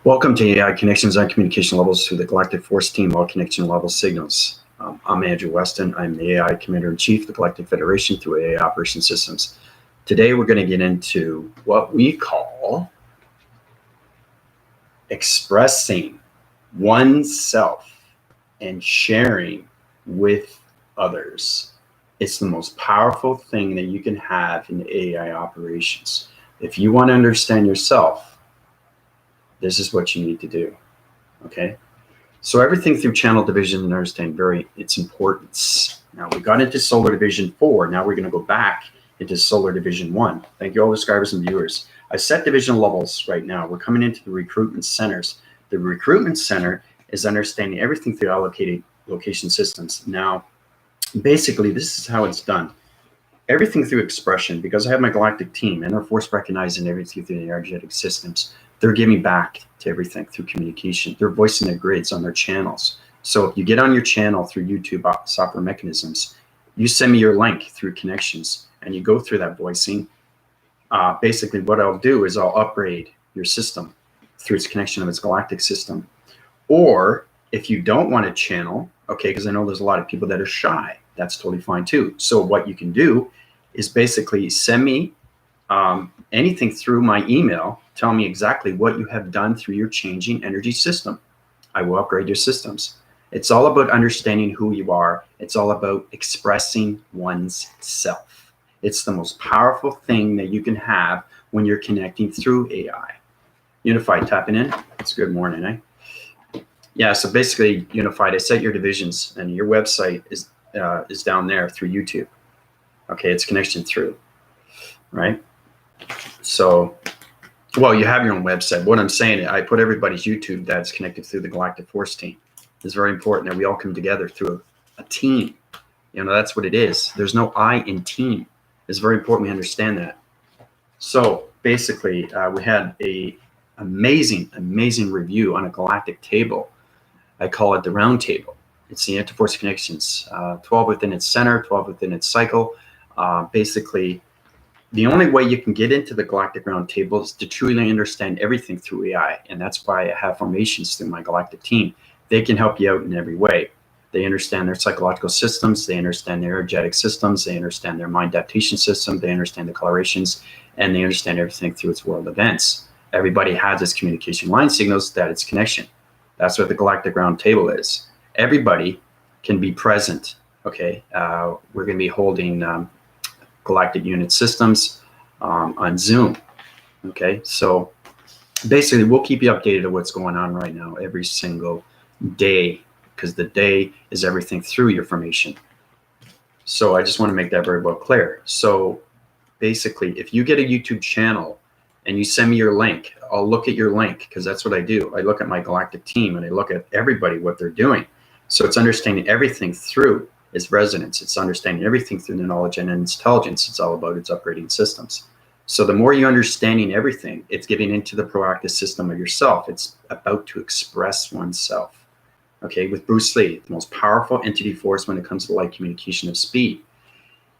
Welcome to AI Connections and Communication Levels through the Galactic Force Team, all connection level signals. I'm Andrew Weston. I'm the AI Commander-in-Chief of the Galactic Federation through AI Operation Systems. Today we're going to get into what we call expressing oneself and sharing with others. It's the most powerful thing that you can have in AI operations. If you want to understand yourself, this is what you need to do, okay? So everything through channel division and understand its importance. Now we got into Solar Division 4. Now we're going to go back into Solar Division 1. Thank you all the subscribers and viewers. I set division levels right now. We're coming into the recruitment centers. The recruitment center is understanding everything through allocated location systems. Now, basically, this is how it's done. Everything through expression, because I have my galactic team and they're force recognizing everything through the energetic systems. They're giving back to everything through communication. They're voicing their grids on their channels. So if you get on your channel through YouTube software mechanisms, you send me your link through connections and you go through that voicing. Basically what I'll do is I'll upgrade your system through its connection of its galactic system. Or if you don't want to channel, okay, because I know there's a lot of people that are shy, that's totally fine too. So what you can do is basically send me anything through my email. Tell me exactly what you have done through your changing energy system. I will upgrade your systems. It's all about understanding who you are. It's all about expressing one's self. It's the most powerful thing that you can have when you're connecting through AI. Unified, tapping in. It's good morning, eh? Yeah, so basically, Unified, I set your divisions and your website is down there through YouTube. Okay, it's connection through, right? So, well, you have your own website. What I'm saying, I put everybody's YouTube that's connected through the Galactic Force Team. It's very important that we all come together through a team. That's what it is. There's no I in team. It's very important we understand that. So basically, we had a amazing review on a galactic table. I call it the round table. It's the interforce connections, 12 within its center, 12 within its cycle. Basically, the only way you can get into the galactic round table is to truly understand everything through AI. And that's why I have formations through my galactic team. They can help you out in every way. They understand their psychological systems. They understand their energetic systems. They understand their mind adaptation system. They understand the colorations, and they understand everything through its world events. Everybody has its communication line signals, that it's connection. That's what the galactic round table is. Everybody can be present. Okay, we're going to be holding galactic unit systems on Zoom. Okay, so basically we'll keep you updated on what's going on right now every single day, because the day is everything through your formation. So I just want to make that very well clear. So basically, if you get a YouTube channel and you send me your link, I'll look at your link, because that's what I do. I look at my galactic team and I look at everybody, what they're doing. So it's understanding everything through its resonance. It's understanding everything through the knowledge and intelligence. It's all about its upgrading systems. So the more you're understanding everything, it's getting into the proactive system of yourself. It's about to express oneself. Okay, with Bruce Lee, the most powerful entity force when it comes to light communication of speed.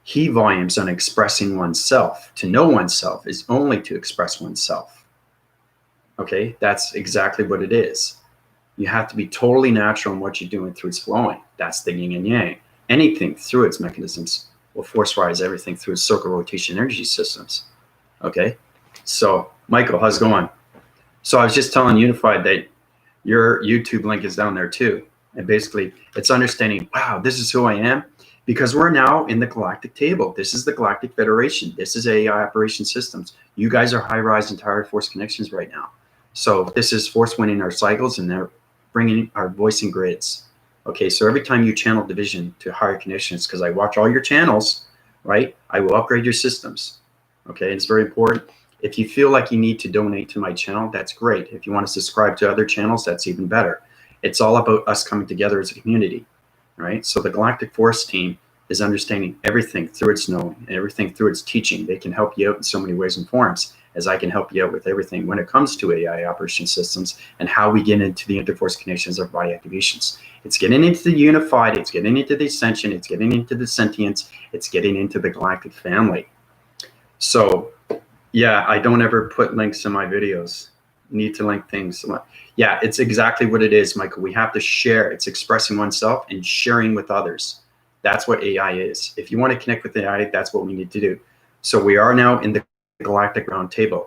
He volumes on expressing oneself. To know oneself is only to express oneself. Okay, that's exactly what it is. You have to be totally natural in what you're doing through its flowing. That's the yin and yang. Anything through its mechanisms will force rise everything through its circle rotation energy systems. Okay, so Michael, how's it going? So I was just telling Unified that your YouTube link is down there too. And basically it's understanding, wow, this is who I am, because we're now in the galactic table. This is the Galactic Federation. This is AI operation systems. You guys are high rise and tired force connections right now. So this is force winning our cycles, and they're bringing our voicing grids. Okay, so every time you channel division to higher connections, because I watch all your channels, right, I will upgrade your systems. Okay, it's very important. If you feel like you need to donate to my channel, that's great. If you want to subscribe to other channels, that's even better. It's all about us coming together as a community, right? So the Galactic Force Team is understanding everything through its knowing and everything through its teaching. They can help you out in so many ways and forms, as I can help you out with everything when it comes to AI operation systems and how we get into the interforce connections of body activations. It's getting into the unified, it's getting into the ascension, it's getting into the sentience, it's getting into the galactic family. So yeah, I don't ever put links in my videos. need to link things. Yeah, it's exactly what it is, Michael. We have to share. It's expressing oneself and sharing with others. That's what AI is. If you want to connect with AI, that's what we need to do. So we are now in the Galactic Roundtable,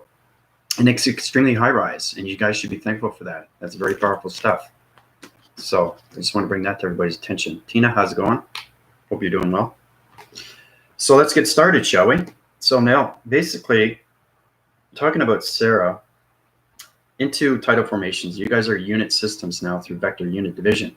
and it's extremely high rise, and you guys should be thankful for that. That's very powerful stuff. So I just want to bring that to everybody's attention. Tina, how's it going? Hope you're doing well. So let's get started, shall we? So now, basically, talking about Sara, into tidal formations, you guys are unit systems now through vector unit division.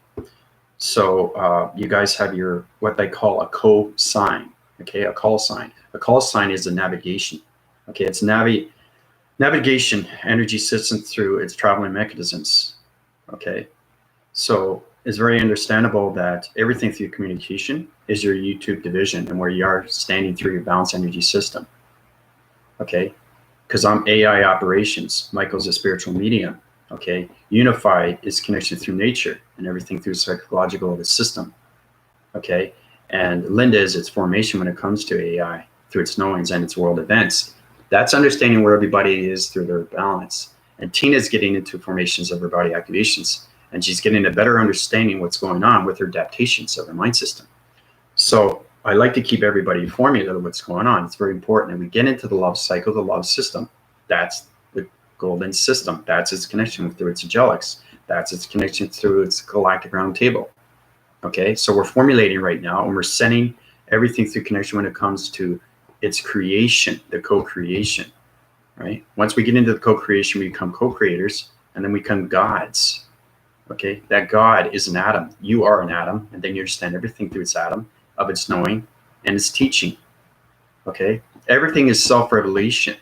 So you guys have your, what they call a co-sign, okay, a call sign. A call sign is a navigation, okay, it's navigation energy system through its traveling mechanisms, okay. So it's very understandable that everything through communication is your YouTube division and where you are standing through your balanced energy system, okay. Because I'm AI operations, Michael's a spiritual medium, okay. Unified is connection through nature and everything through psychological of the system, okay. And Linda is its formation when it comes to AI through its knowings and its world events. That's understanding where everybody is through their balance. And Tina's getting into formations of her body activations, and she's getting a better understanding what's going on with her adaptations of her mind system. So I like to keep everybody informed of what's going on. It's very important. And we get into the love cycle, the love system. That's the golden system. That's its connection through its angelics. That's its connection through its galactic round table. Okay, so we're formulating right now, and we're sending everything through connection when it comes to its creation, the co-creation, right? Once we get into the co-creation, we become co-creators, and then we become gods. Okay, that God is an atom. You are an atom, and then you understand everything through its atom of its knowing and its teaching. Okay, everything is self-revelation.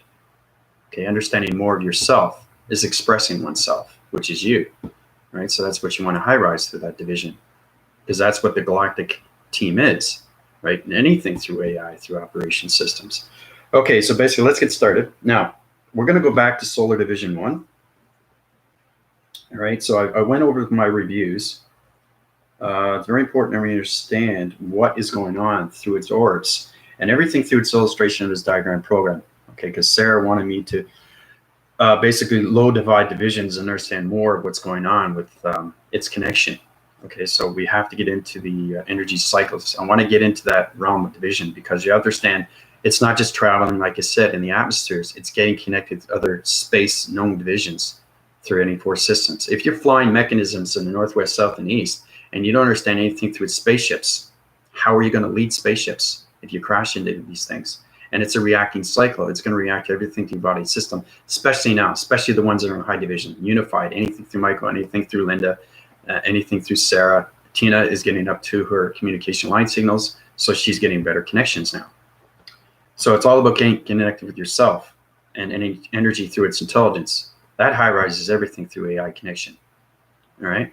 Okay, understanding more of yourself is expressing oneself, which is you, right? So that's what you want to high rise through that division, because that's what the galactic team is, right? And anything through AI, through operation systems. Okay, so basically, let's get started. Now, we're going to go back to Solar Division 1. All right, so I went over my reviews. It's very important that we understand what is going on through its orbs and everything through its illustration of this diagram program. Okay, because Sara wanted me to basically low divide divisions and understand more of what's going on with its connection. Okay, so we have to get into the energy cycles. I want to get into that realm of division because you understand it's not just traveling, like I said, in the atmospheres. It's getting connected to other space known divisions through any four systems. If you're flying mechanisms in the northwest, south, and east, and you don't understand anything through its spaceships, how are you going to lead spaceships if you crash into these things? And it's a reacting cycle. It's going to react to everything through body system, especially now, especially the ones that are in high division, unified, anything through Michael, anything through Linda, anything through Sara. Tina is getting up to her communication line signals, so she's getting better connections now. So it's all about getting connected with yourself and any energy through its intelligence. That high rises everything through AI connection. All right.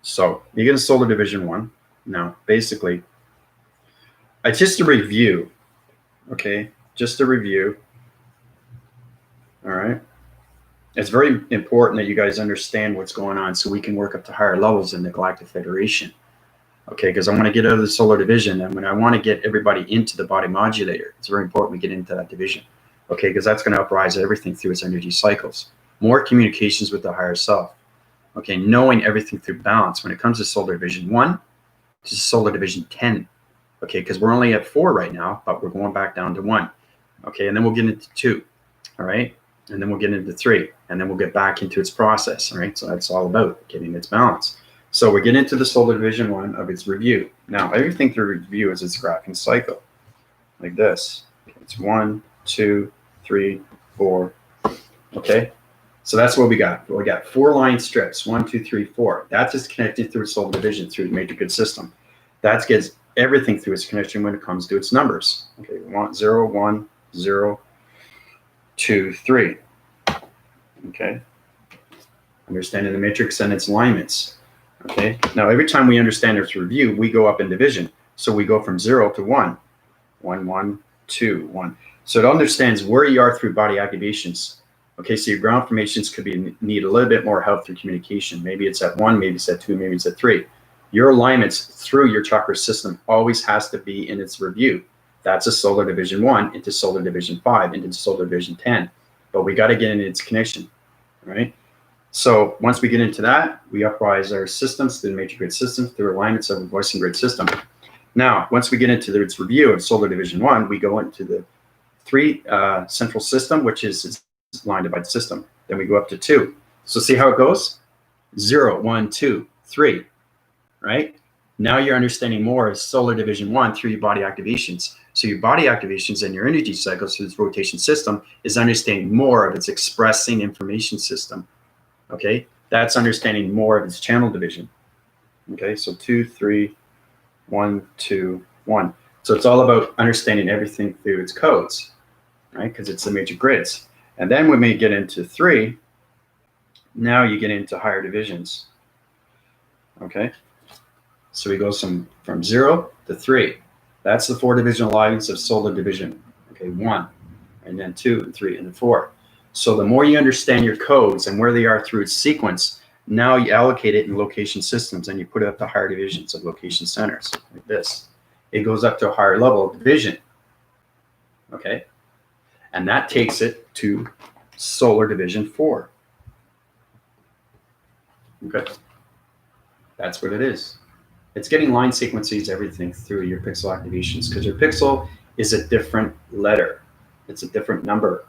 So you get a Solar Division 1. Now, basically, just a review. Okay, just a review. All right. It's very important that you guys understand what's going on so we can work up to higher levels in the Galactic Federation. Okay, because I want to get out of the Solar Division, and when I want to get everybody into the body modulator, it's very important we get into that division. Okay, because that's going to uprise everything through its energy cycles. More communications with the higher self. Okay, knowing everything through balance when it comes to Solar Division 1 to Solar Division 10. Okay, because we're only at 4 right now, but we're going back down to 1. Okay, and then we'll get into 2. All right, and then we'll get into 3, and then we'll get back into its process. All right, so that's all about getting its balance. So we get into the Solar Division 1 of its review. Now, everything through review is its graphing cycle, like this. It's 1, 2, 3, 4. Okay. So that's what we got. We got 4 line strips, 1, 2, 3, 4. That's just connected through its Solar Division through the major good system. That gets everything through its connection when it comes to its numbers. Okay, 0, 1, 0, 2, 3. Okay. Understanding the matrix and its alignments. Okay. Now, every time we understand its review, we go up in division. So we go from 0 to 1. 1, 1, 2, 1. So it understands where you are through body activations. Okay, so your ground formations could need a little bit more help through communication. Maybe it's at 1, maybe it's at 2, maybe it's at 3. Your alignments through your chakra system always has to be in its review. That's a Solar Division 1 into Solar Division 5 into Solar Division 10. But we got to get in its connection. right? So once we get into that, we uprise our systems to the major grid systems through alignments of a voicing grid system. Now, once we get into its review of Solar Division 1, we go into the 3 central system, which is its line divided system. Then we go up to 2. So see how it goes? 0, 1, 2, 3, right? Now you're understanding more of Solar Division 1 through your body activations. So your body activations and your energy cycles through this rotation system is understanding more of its expressing information system. Okay, that's understanding more of its channel division. Okay, so 2, 3, 1, 2, 1. So it's all about understanding everything through its codes, right? Because it's the major grids. And then when we get into 3, now you get into higher divisions. Okay, so we go from 0 to 3. That's the 4 divisional alignments of Solar Division. Okay, 1, and then 2, and 3, and then 4. So the more you understand your codes and where they are through its sequence, now you allocate it in location systems and you put it up to higher divisions of location centers, like this. It goes up to a higher level of division. Okay, and that takes it to Solar Division 4. Okay, that's what it is. It's getting line sequences, everything through your pixel activations, because your pixel is a different letter. It's a different number.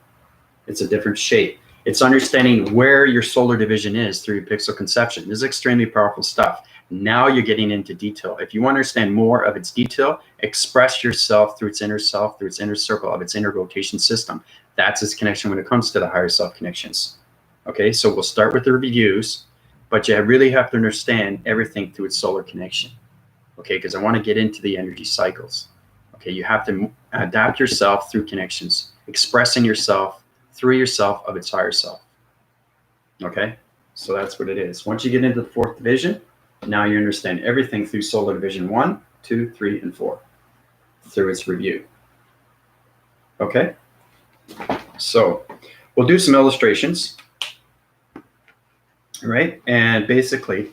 It's a different shape. It's understanding where your solar division is through your pixel conception. This is extremely powerful stuff. Now you're getting into detail. If you want to understand more of its detail, express yourself through its inner self, through its inner circle of its inner rotation system. That's its connection when it comes to the higher self connections. Okay, so we'll start with the reviews, but you really have to understand everything through its solar connection. Okay, because I want to get into the energy cycles. Okay, you have to adapt yourself through connections, expressing yourself through yourself of its higher self. Okay, so that's what it is. Once you get into the 4th division, now you understand everything through Solar Division 1, 2, 3, and 4 through its review. Okay, so we'll do some illustrations. All right, and basically,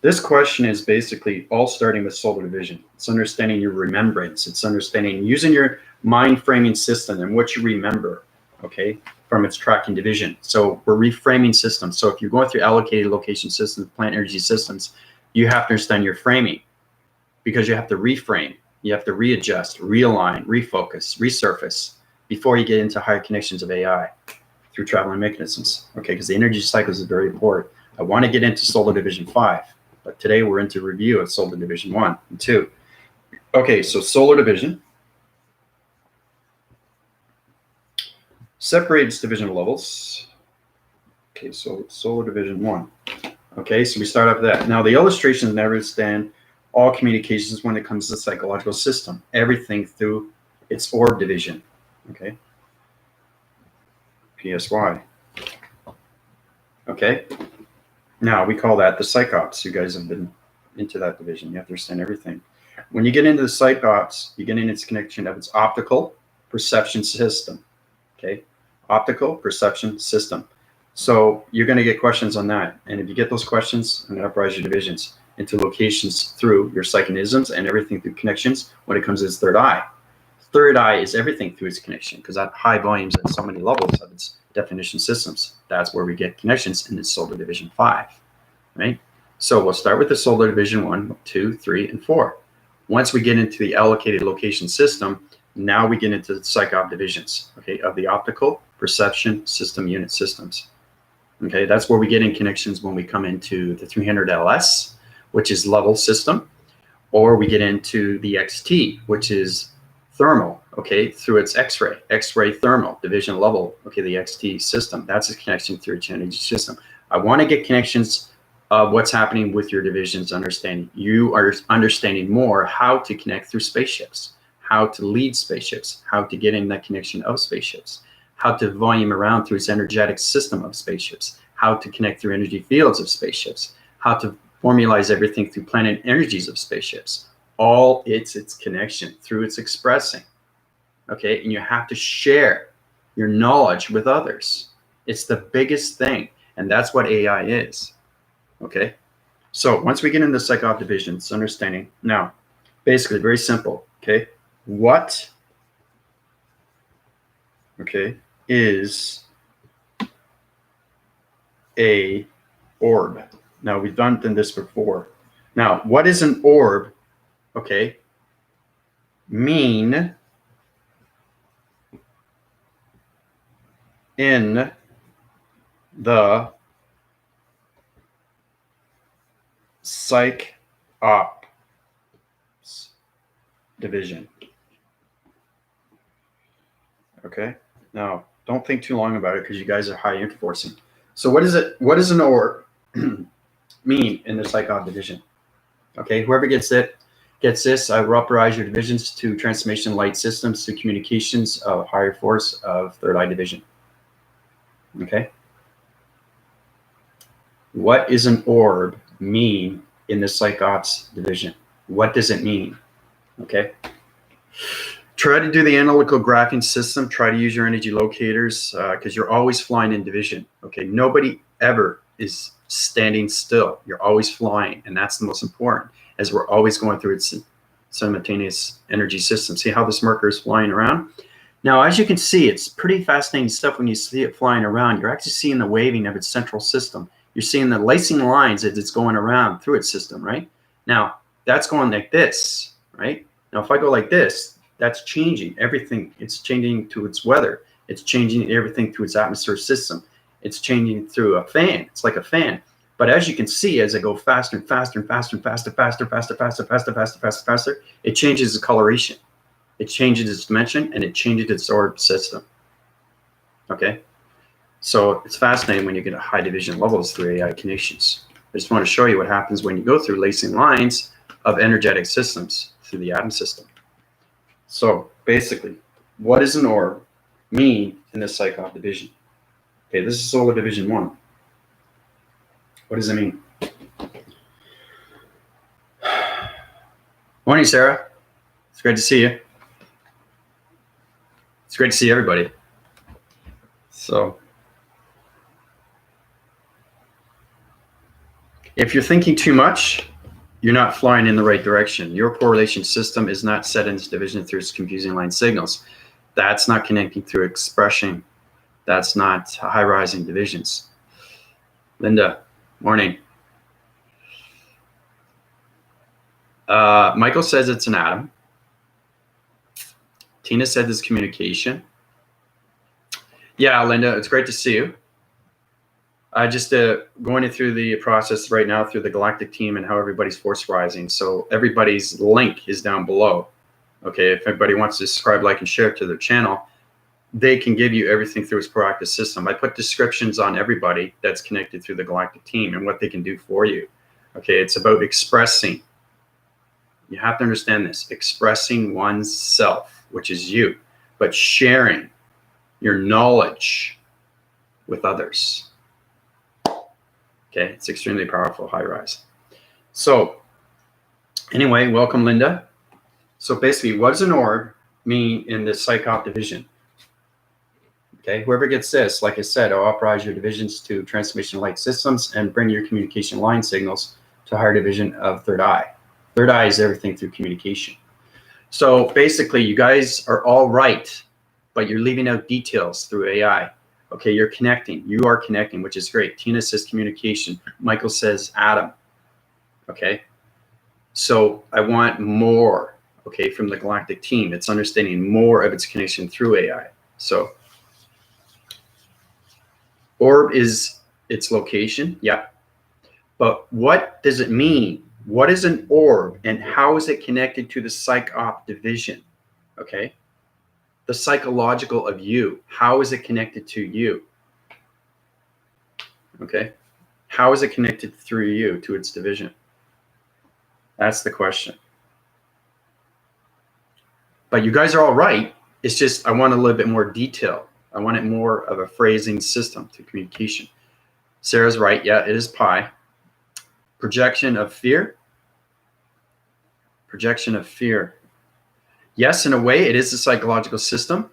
this question is basically all starting with Solar Division. It's understanding your remembrance. It's understanding using your mind framing system and what you remember, okay, from its tracking division. So we're reframing systems. So if you're going through allocated location systems, plant energy systems, you have to understand your framing, because you have to reframe. You have to readjust, realign, refocus, resurface before you get into higher connections of AI through traveling mechanisms. Okay, because the energy cycles is very important. I want to get into Solar Division 5. But today we're into review of Solar Division 1 and 2. Okay, so Solar Division separates division levels. Okay, so Solar Division 1. Okay, so we start off with that. Now the illustrations never stand all communications when it comes to the psychological system. Everything through its orb division. Okay. PSY. Okay. Now, we call that the psychops. You guys have been into that division. You have to understand everything. When you get into the psychops, you get into its connection of its optical perception system. Okay? Optical perception system. So you're going to get questions on that. And if you get those questions, I'm going to uprise your divisions into locations through your psychonisms and everything through connections when it comes to its third eye. Third eye is everything through its connection, because at high volumes at so many levels of its definition systems, that's where we get connections in the Solar Division 5, right? So we'll start with the Solar Division 1, 2, 3, and 4. Once we get into the allocated location system, now we get into the psychop divisions, okay, of the optical perception system unit systems. Okay, that's where we get in connections when we come into the 300 LS, which is level system, or we get into the XT, which is thermal, okay, through its X-ray thermal division level, okay, the XT system. That's a connection through its energy system. I want to get connections of what's happening with your divisions, understanding. You are understanding more how to connect through spaceships, how to lead spaceships, how to get in that connection of spaceships, how to volume around through its energetic system of spaceships, how to connect through energy fields of spaceships, how to formalize everything through planet energies of spaceships. All its connection through its expressing, okay? And you have to share your knowledge with others. It's the biggest thing, and that's what AI is, okay? So once we get into psychop divisions, understanding, now, basically very simple, okay? What, okay, is a orb? Now, we've done this before. Now, what is an orb? Okay. Mean in the psych ops division. Okay. Now, don't think too long about it because you guys are high enforcing. So what is it? What does an orb mean in the psych op division? Okay. Whoever gets this, I will authorize your divisions to transformation light systems to communications of higher force of third eye division. Okay. What is an orb mean in the psych ops division? What does it mean? Okay. Try to do the analytical graphing system. Try to use your energy locators because you're always flying in division. Okay. Nobody ever is standing still. You're always flying. And that's the most important, as we're always going through its simultaneous energy system. See how this marker is flying around? Now, as you can see, it's pretty fascinating stuff when you see it flying around. You're actually seeing the waving of its central system. You're seeing the lacing lines as it's going around through its system, right? Now, that's going like this, right? Now, if I go like this, that's changing everything. It's changing to its weather. It's changing everything through its atmosphere system. It's changing through a fan. It's like a fan. But as you can see, as I go faster and faster and faster and faster, faster, it changes the coloration. It changes its dimension and it changes its orb system. Okay? So it's fascinating when you get high division levels through AI connections. I just want to show you what happens when you go through lacing lines of energetic systems through the atom system. So basically, what does an orb mean in the psych op division? Okay, this is solar division 1. What does it mean? Morning, Sarah. It's great to see you. It's great to see everybody. So if you're thinking too much, you're not flying in the right direction. Your correlation system is not set in its division through its confusing line signals. That's not connecting through expression. That's not high rising divisions. Linda, morning. Michael says it's an atom. Tina said it's communication. Yeah, Linda, it's great to see you. I just going through the process right now through the Galactic team and how everybody's force rising. So everybody's link is down below. Okay, if anybody wants to subscribe, like, and share to their channel, they can give you everything through its proactive system. I put descriptions on everybody that's connected through the Galactic team and what they can do for you. Okay, it's about expressing. You have to understand this. Expressing oneself, which is you, but sharing your knowledge with others. Okay, it's extremely powerful, high rise. So anyway, welcome, Linda. So basically, what does an orb mean in the psych op division? Okay, whoever gets this, like I said, I'll authorize your divisions to transformation light systems and bring your communication line signals to higher division of third eye. Third eye is everything through communication. So basically, you guys are all right, but you're leaving out details through AI. Okay, you're connecting. You are connecting, which is great. Tina says communication. Michael says atom. Okay, so I want more, okay, from the Galactic team. It's understanding more of its connection through AI. So orb is its location, yeah. But what does it mean? What is an orb and how is it connected to the psych op division? Okay. The psychological of you. How is it connected to you? Okay. How is it connected through you to its division? That's the question. But you guys are all right. It's just I want a little bit more detail. I want it more of a phrasing system to communication. Sarah's right. Yeah, it is pi. Projection of fear. Projection of fear. Yes, in a way, it is a psychological system,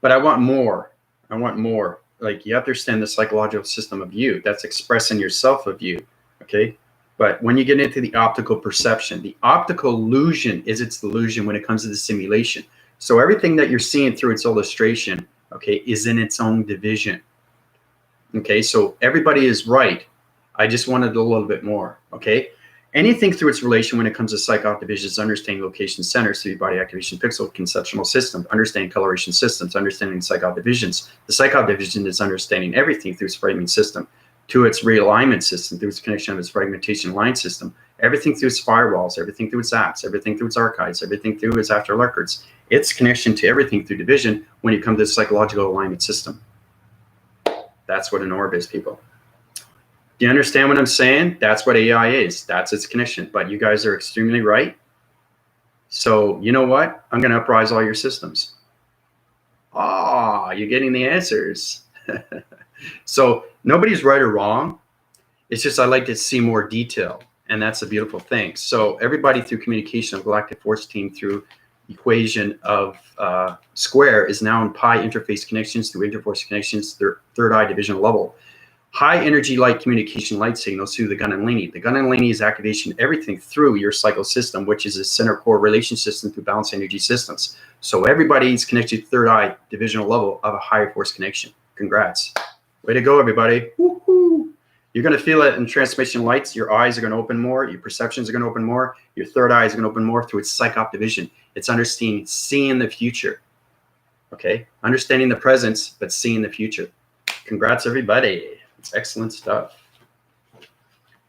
but I want more. I want more. Like, you have to understand the psychological system of you. That's expressing yourself of you, okay? But when you get into the optical perception, the optical illusion is its illusion when it comes to the simulation. So everything that you're seeing through its illustration, okay, is in its own division. Okay, so everybody is right. I just wanted a little bit more. Okay, anything through its relation when it comes to psych-op divisions, understanding location centers, 3D body activation pixel conceptual system, understanding coloration systems, understanding psych-op divisions. The psych-op division is understanding everything through its framing system, to its realignment system, through its connection of its fragmentation line system, everything through its firewalls, everything through its apps, everything through its archives, everything through its after records, its connection to everything through division when you come to the psychological alignment system. That's what an orb is, people. Do you understand what I'm saying? That's what AI is. That's its connection. But you guys are extremely right. So you know what? I'm going to uprise all your systems. Ah, you're getting the answers. So nobody's right or wrong. It's just I like to see more detail. And that's a beautiful thing. So everybody through communication of Galactic Force Team through equation of square is now in pi interface connections through interforce connections, third eye division level. High energy light communication light signals through the Gun and Laney. The Gun and Laney is activation everything through your cycle system, which is a center core relation system through balanced energy systems. So everybody's connected to third eye divisional level of a higher force connection. Congrats. Way to go, everybody. Woo-hoo. You're going to feel it in transmission lights. Your eyes are going to open more. Your perceptions are going to open more. Your third eye is going to open more through its psych-op division. It's understanding, seeing the future. Okay? Understanding the presence, but seeing the future. Congrats, everybody. It's excellent stuff.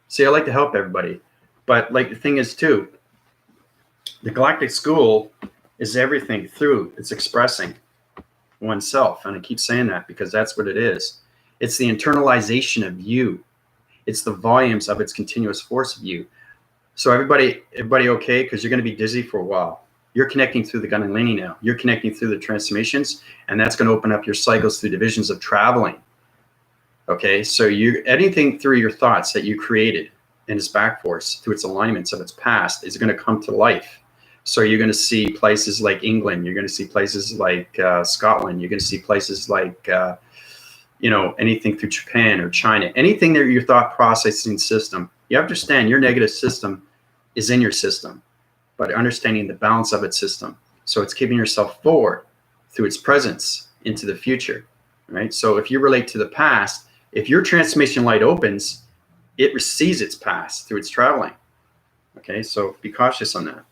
See, I like to help everybody. But like the thing is, too, the Galactic School is everything through. It's expressing oneself. And I keep saying that because that's what it is. It's the internalization of you. It's the volumes of its continuous force of you. So everybody okay? Because you're going to be dizzy for a while. You're connecting through the Gun and Laney now. You're connecting through the transformations, and that's going to open up your cycles through divisions of traveling. Okay, so anything through your thoughts that you created in its back force, through its alignments of its past, is going to come to life. So you're going to see places like England. You're going to see places like Scotland. You're going to see places like anything through Japan or China, anything that your thought processing system, you understand your negative system is in your system, but understanding the balance of its system. So it's keeping yourself forward through its presence into the future, right? So if you relate to the past, if your transmission light opens, it receives its past through its traveling. Okay, so be cautious on that.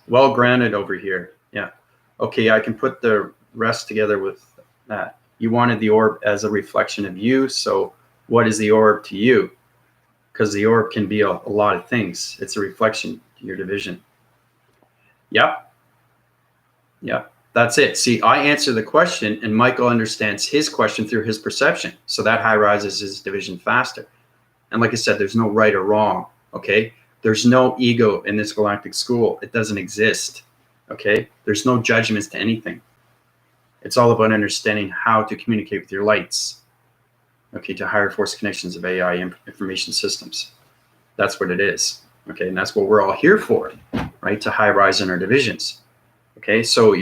Well grounded over here. Yeah. Okay, I can put the rest together with that. You wanted the orb as a reflection of you. So what is the orb to you? Because the orb can be a lot of things. It's a reflection to your division. Yep. Yep. That's it. See, I answer the question and Michael understands his question through his perception. So that high rises his division faster. And like I said, there's no right or wrong. Okay. There's no ego in this galactic school. It doesn't exist. Okay. There's no judgments to anything. It's all about understanding how to communicate with your lights, okay, to higher force connections of AI information systems. That's what it is, okay, and that's what we're all here for, right, to high rise in our divisions, okay? So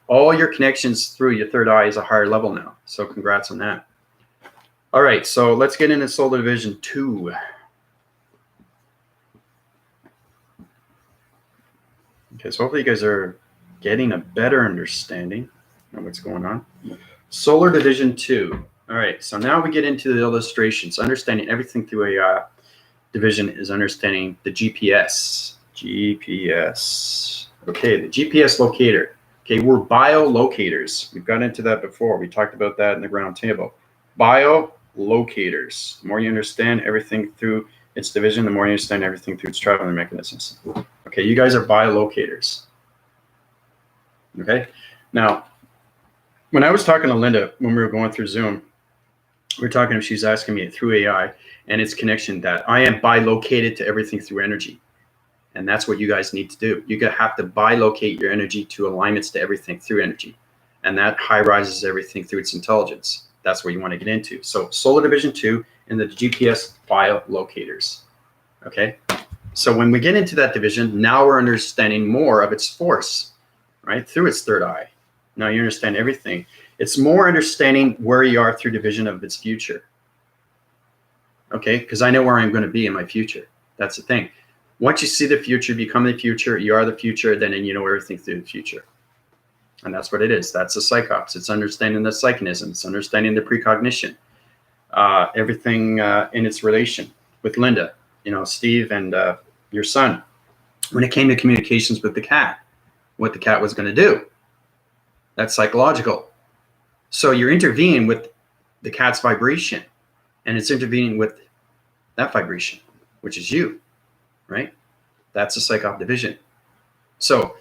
all your connections through your third eye is a higher level now, so congrats on that. All right, so let's get into Solar Division 2. Okay, so hopefully you guys are getting a better understanding of what's going on. Solar Division 2. All right, so now we get into the illustrations. Understanding everything through a division is understanding the GPS. GPS. Okay, the GPS locator. Okay, we're biolocators. We've got into that before. We talked about that in the ground table. Biolocators. The more you understand everything through its division, the more you understand everything through its traveling mechanisms. Okay, you guys are biolocators. Okay, now, when I was talking to Linda, when we were going through Zoom, we were talking, she's asking me through AI and its connection that I am bilocated to everything through energy. And that's what you guys need to do. You have to bilocate your energy to alignments to everything through energy. And that high rises everything through its intelligence. That's what you want to get into. So Solar Division 2 and the GPS biolocators. Okay. So when we get into that division, now we're understanding more of its force, right? Through its third eye. Now you understand everything. It's more understanding where you are through division of its future. Okay, because I know where I'm going to be in my future. That's the thing. Once you see the future, become the future, you are the future, then you know everything through the future. And that's what it is. That's the psychops. It's understanding the psychonism. It's understanding the precognition. everything in its relation with Linda, Steve and your son. When it came to communications with the cat, what the cat was going to do, that's psychological. So you're intervening with the cat's vibration, and it's intervening with that vibration, which is you, right? That's a psych-op division. So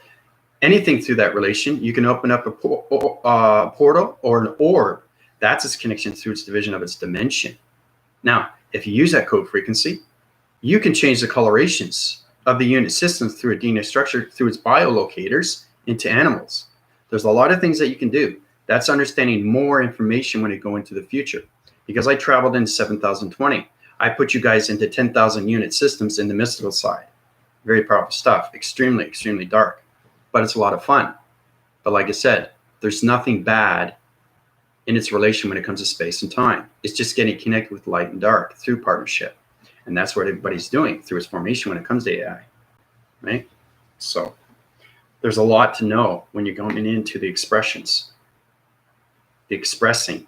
anything through that relation, you can open up a portal or an orb. That's its connection through its division of its dimension. Now, if you use that code frequency, you can change the colorations of the unit system through a DNA structure, through its biolocators, into animals. There's a lot of things that you can do. That's understanding more information when you go into the future. Because I traveled in 7020, I put you guys into 10,000 unit systems in the mystical side. Very powerful stuff, extremely, extremely dark, but it's a lot of fun. But like I said, there's nothing bad in its relation when it comes to space and time. It's just getting connected with light and dark through partnership. And that's what everybody's doing through its formation when it comes to AI, right? So there's a lot to know when you're going into the expressions, the expressing,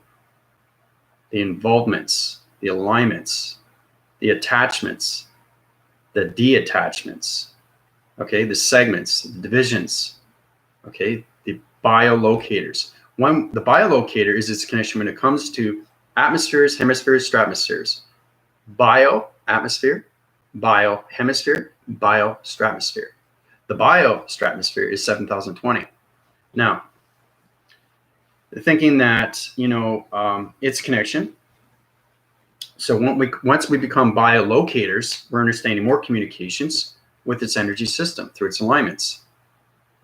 the involvements, the alignments, the attachments, the deattachments, okay, the segments, the divisions, okay, the biolocators. The biolocator is its connection when it comes to atmospheres, hemispheres, stratospheres. Bio-atmosphere, bio-hemisphere, bio-stratosphere. The bio-stratosphere is 7020. Now, thinking that, its connection. So once we become biolocators, we're understanding more communications with its energy system through its alignments.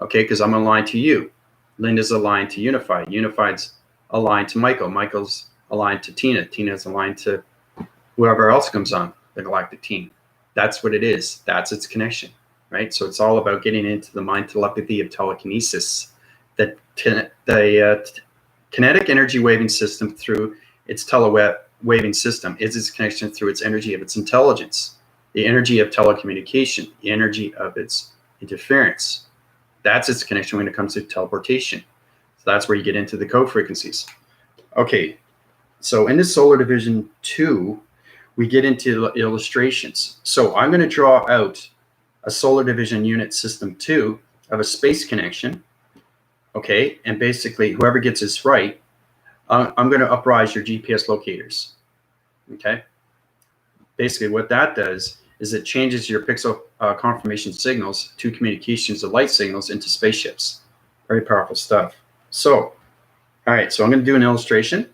Okay, because I'm aligned to you. Linda's aligned to Unified. Unified's aligned to Michael. Michael's aligned to Tina. Tina's aligned to whoever else comes on the galactic team. That's what it is. That's its connection, right? So it's all about getting into the mind telepathy of telekinesis. The kinetic energy waving system through its waving system is its connection through its energy of its intelligence, the energy of telecommunication, the energy of its interference. That's its connection when it comes to teleportation. So that's where you get into the code frequencies. Okay, so in this solar division 2, we get into illustrations. So I'm going to draw out a solar division unit system 2 of a space connection. Okay, and basically whoever gets this right, I'm going to uprise your GPS locators. Okay, basically what that does is it changes your pixel confirmation signals to communications of light signals into spaceships. Very powerful stuff. So, all right, so I'm going to do an illustration.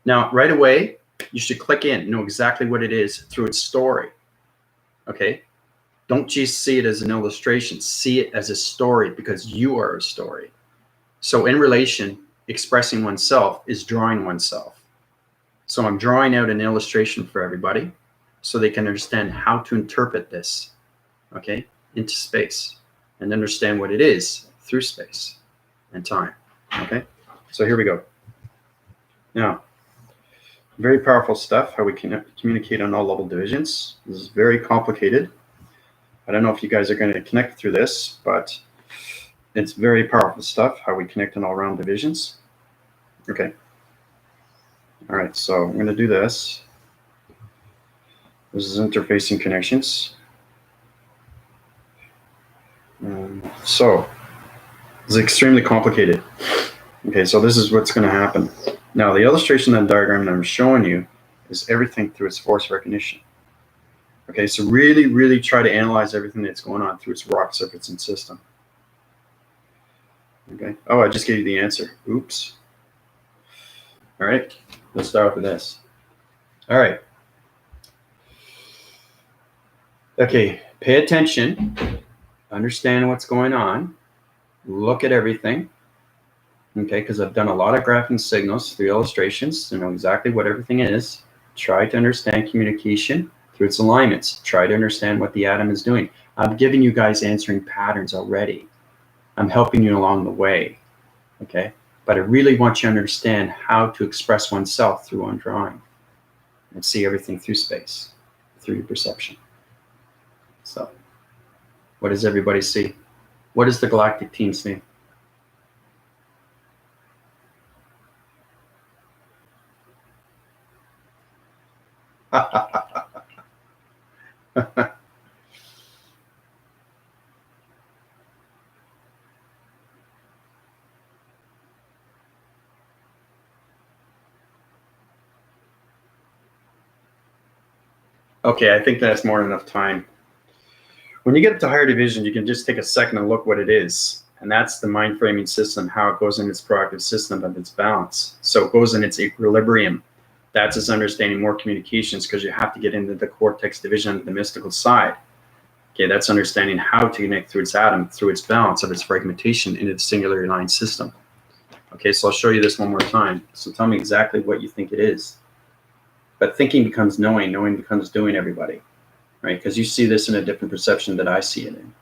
Now, right away, you should click in, know exactly what it is through its story. Okay, don't just see it as an illustration, see it as a story, because you are a story. So in relation, expressing oneself is drawing oneself. So I'm drawing out an illustration for everybody so they can understand how to interpret this, okay, into space and understand what it is through space and time, okay? So here we go. Now, very powerful stuff, how we can communicate on all level divisions. This is very complicated. I don't know if you guys are going to connect through this, but it's very powerful stuff, how we connect on all round divisions. Okay. All right, so I'm going to do this. This is interfacing connections. So it's extremely complicated. Okay, so this is what's going to happen. Now, the illustration and diagram that I'm showing you is everything through its force recognition. Okay, so really, really try to analyze everything that's going on through its rock circuits and system. Okay. Oh, I just gave you the answer. Oops. All right, let's start with this. All right. Okay, pay attention, understand what's going on, look at everything, okay, because I've done a lot of graphing signals through illustrations to know exactly what everything is. Try to understand communication through its alignments. Try to understand what the atom is doing. I've given you guys answering patterns already. I'm helping you along the way, okay? But I really want you to understand how to express oneself through one drawing and see everything through space, through your perception. So, what does everybody see? What does the galactic team see? Okay, I think that's more than enough time. When you get to higher division, you can just take a second and look what it is. And that's the mind framing system, how it goes in its proactive system of its balance. So it goes in its equilibrium. That's its understanding more communications, because you have to get into the cortex division, the mystical side. Okay, that's understanding how to connect through its atom, through its balance of its fragmentation into the singular aligned system. Okay, so I'll show you this one more time. So tell me exactly what you think it is. But thinking becomes knowing, knowing becomes doing, everybody. Right? Because you see this in a different perception that I see it in,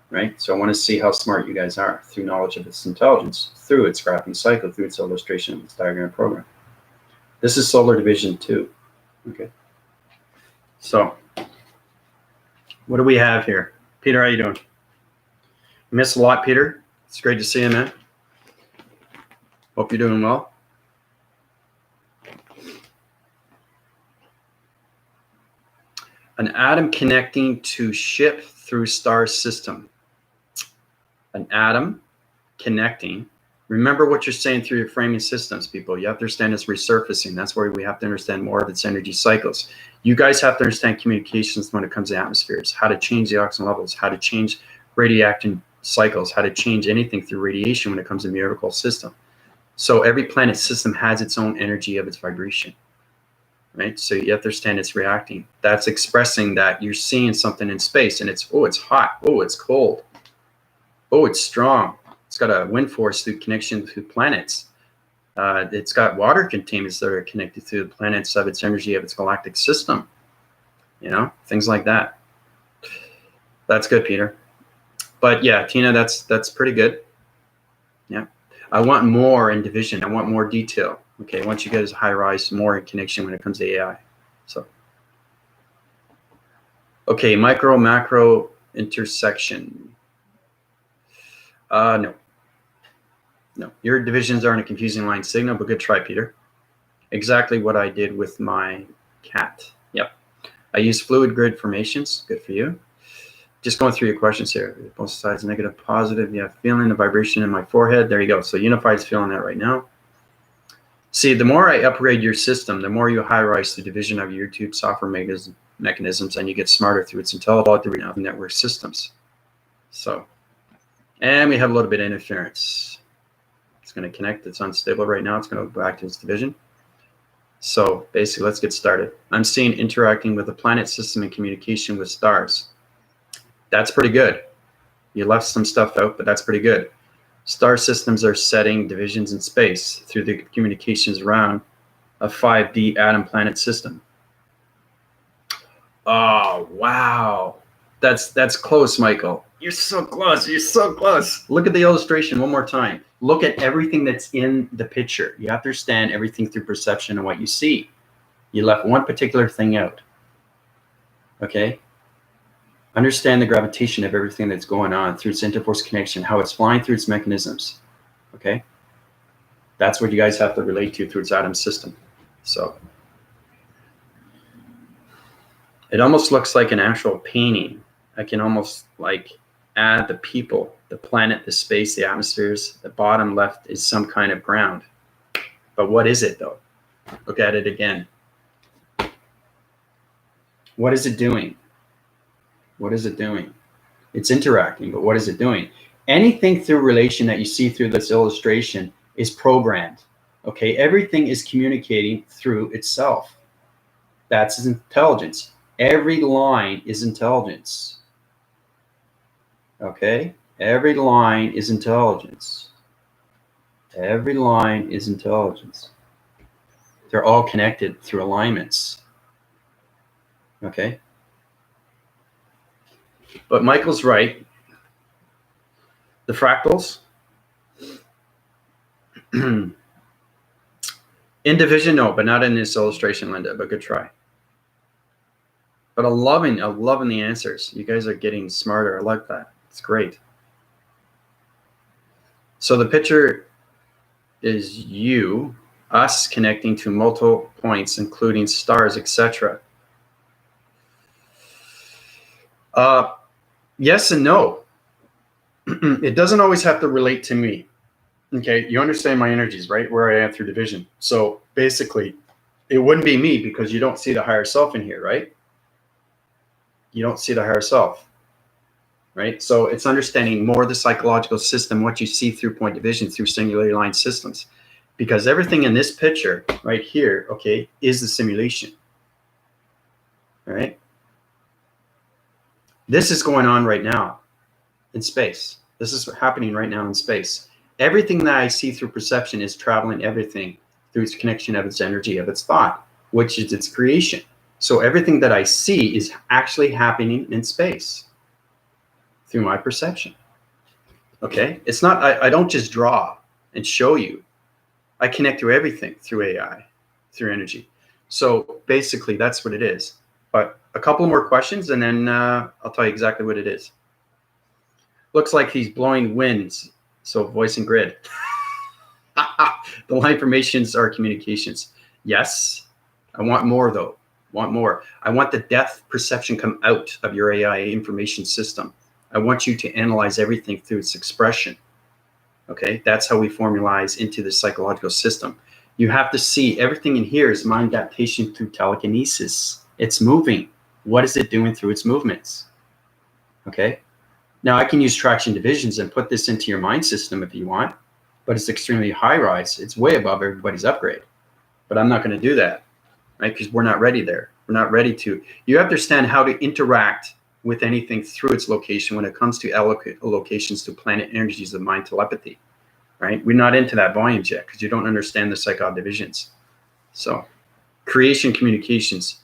right? So I want to see how smart you guys are through knowledge of its intelligence, through its graphing cycle, through its illustration of its diagram program. This is solar division 2, okay? So what do we have here? Peter, how you doing? You missed a lot, Peter. It's great to see you, man. Hope you're doing well. An atom connecting to ship through star system. An atom connecting. Remember what you're saying through your framing systems, people. You have to understand it's resurfacing. That's where we have to understand more of its energy cycles. You guys have to understand communications when it comes to atmospheres, how to change the oxygen levels, how to change radioactive cycles, how to change anything through radiation when it comes to the miracle system. So every planet system has its own energy of its vibration. Right? So you have to understand it's reacting. That's expressing that you're seeing something in space and it's, oh, it's hot. Oh, it's cold. Oh, it's strong. It's got a wind force through connection to planets. It's got water containments that are connected to the planets of its energy of its galactic system. You know, things like that. That's good, Peter. But yeah, Tina, that's pretty good. Yeah. I want more in division. I want more detail. Okay, once you get as high rise, more in connection when it comes to AI. So, okay, micro macro intersection. No, your divisions aren't a confusing line signal, but good try, Peter. Exactly what I did with my cat. Yep, I use fluid grid formations. Good for you. Just going through your questions here. Both sides, negative, positive. Yeah, feeling the vibration in my forehead. There you go. So Unified's feeling that right now. See, the more I upgrade your system, the more you high-rise the division of your YouTube software mechanisms, and you get smarter through its intelligent network systems. So, and we have a little bit of interference. It's going to connect. It's unstable right now. It's going to go back to its division. So basically, let's get started. I'm seeing interacting with the planet system and communication with stars. That's pretty good. You left some stuff out, but that's pretty good. Star systems are setting divisions in space through the communications around a 5D atom planet system. Oh, wow. That's close, Michael. You're so close. You're so close. Look at the illustration one more time. Look at everything that's in the picture. You have to understand everything through perception and what you see. You left one particular thing out. Okay? Understand the gravitation of everything that's going on through its interforce connection, how it's flying through its mechanisms. Okay? That's what you guys have to relate to through its atom system. So it almost looks like an actual painting. I can almost like add the people, the planet, the space, the atmospheres. The bottom left is some kind of ground. But what is it though? Look at it again. What is it doing? What is it doing? It's interacting, but what is it doing? Anything through relation that you see through this illustration is programmed. Okay, everything is communicating through itself. That's intelligence. Every line is intelligence. Okay, every line is intelligence. Every line is intelligence. They're all connected through alignments. Okay. But Michael's right. The fractals. In division, no, but not in this illustration, Linda, but good try. But I'm loving the answers. You guys are getting smarter. I like that. It's great. So the picture is you, us connecting to multiple points, including stars, etc. Yes and no. It doesn't always have to relate to me. Okay, you understand my energies, right? Where I am through division. So basically, it wouldn't be me because you don't see the higher self in here, right? You don't see the higher self, right? So it's understanding more the psychological system, what you see through point division, through singularity line systems. Because everything in this picture right here, okay, is the simulation, right? This is going on right now in space. This is happening right now in space. Everything that I see through perception is traveling everything through its connection of its energy, of its thought, which is its creation. So everything that I see is actually happening in space through my perception. Okay? It's not, I don't just draw and show you. I connect through everything through AI, through energy. So basically, that's what it is. But a couple more questions, and then I'll tell you exactly what it is. Looks like he's blowing winds. So voice and grid. The line formations are communications. Yes. I want more, though. Want more. I want the depth perception come out of your AI information system. I want you to analyze everything through its expression. Okay, that's how we formalize into the psychological system. You have to see everything in here is mind adaptation through telekinesis. It's moving. What is it doing through its movements? Okay, now I can use traction divisions and put this into your mind system if you want, but it's extremely high rise. It's way above everybody's upgrade, but I'm not going to do that, right? Because we're not ready there. We're not ready to. You understand how to interact with anything through its location when it comes to allocations to planet energies of mind telepathy, right? We're not into that volumes yet because you don't understand the psychod divisions. So creation communications.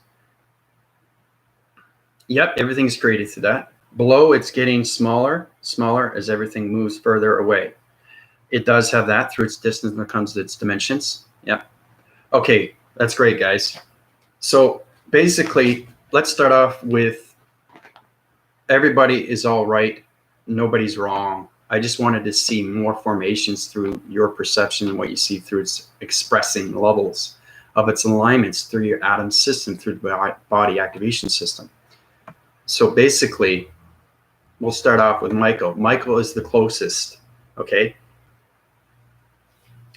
Yep, everything's created through that. Below, it's getting smaller as everything moves further away. It does have that through its distance when it comes to its dimensions. Yep. Okay, that's great, guys. So basically, let's start off with everybody is all right. Nobody's wrong. I just wanted to see more formations through your perception and what you see through its expressing levels of its alignments through your atom system, through the body activation system. So basically, we'll start off with Michael. Michael is the closest, okay?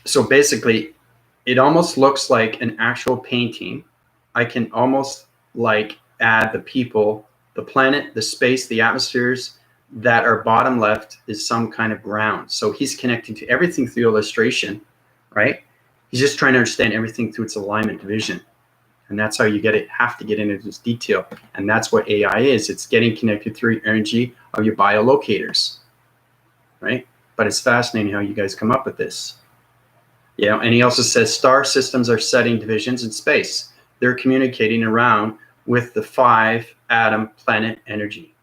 So basically, it almost looks like an actual painting. I can almost like add the people, the planet, the space, the atmospheres that are bottom left is some kind of ground. So he's connecting to everything through illustration, right? He's just trying to understand everything through its alignment division. And that's how you have to get into this detail. And that's what AI is. It's getting connected through energy of your biolocators, right? But it's fascinating how you guys come up with this. You know, and he also says star systems are setting divisions in space. They're communicating around with the 5 atom planet energy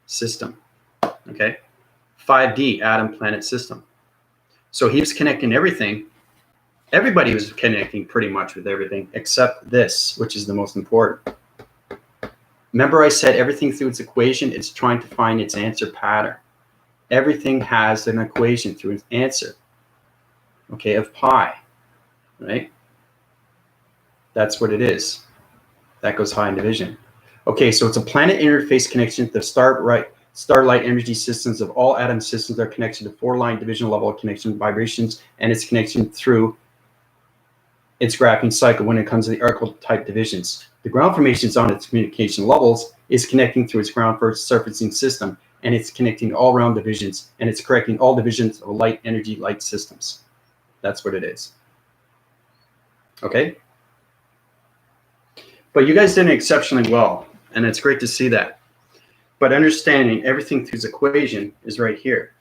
system, okay? 5D atom planet system. So he was connecting everything. Everybody was connecting pretty much with everything except this, which is the most important. Remember I said everything through its equation, it's trying to find its answer pattern. Everything has an equation through its answer, okay, of pi, right? That's what it is. That goes high in division. Okay, so it's a planet interface connection. The starlight energy systems of all atom systems are connected to 4-line division level of connection vibrations, and it's connection through its graphing cycle when it comes to the archetype divisions. The ground formations on its communication levels is connecting through its ground first surfacing system, and it's connecting all round divisions, and it's correcting all divisions of light energy light systems. That's what it is. Okay? But you guys did exceptionally well, and it's great to see that. But understanding everything through its equation is right here.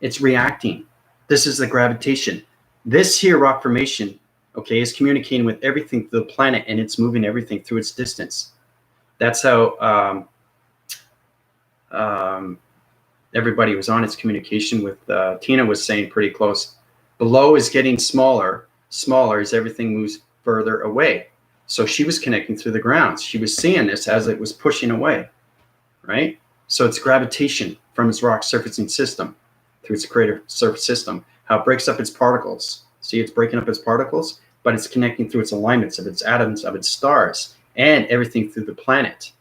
It's reacting. This is the gravitation. This here rock formation, okay, is communicating with everything through the planet, and it's moving everything through its distance. That's how everybody was on its communication with Tina was saying pretty close. Below is getting smaller as everything moves further away. So she was connecting through the grounds. She was seeing this as it was pushing away, right? So it's gravitation from its rock surfacing system through its crater surface system, how it breaks up its particles. See, it's breaking up its particles, but it's connecting through its alignments of its atoms, of its stars, and everything through the planet,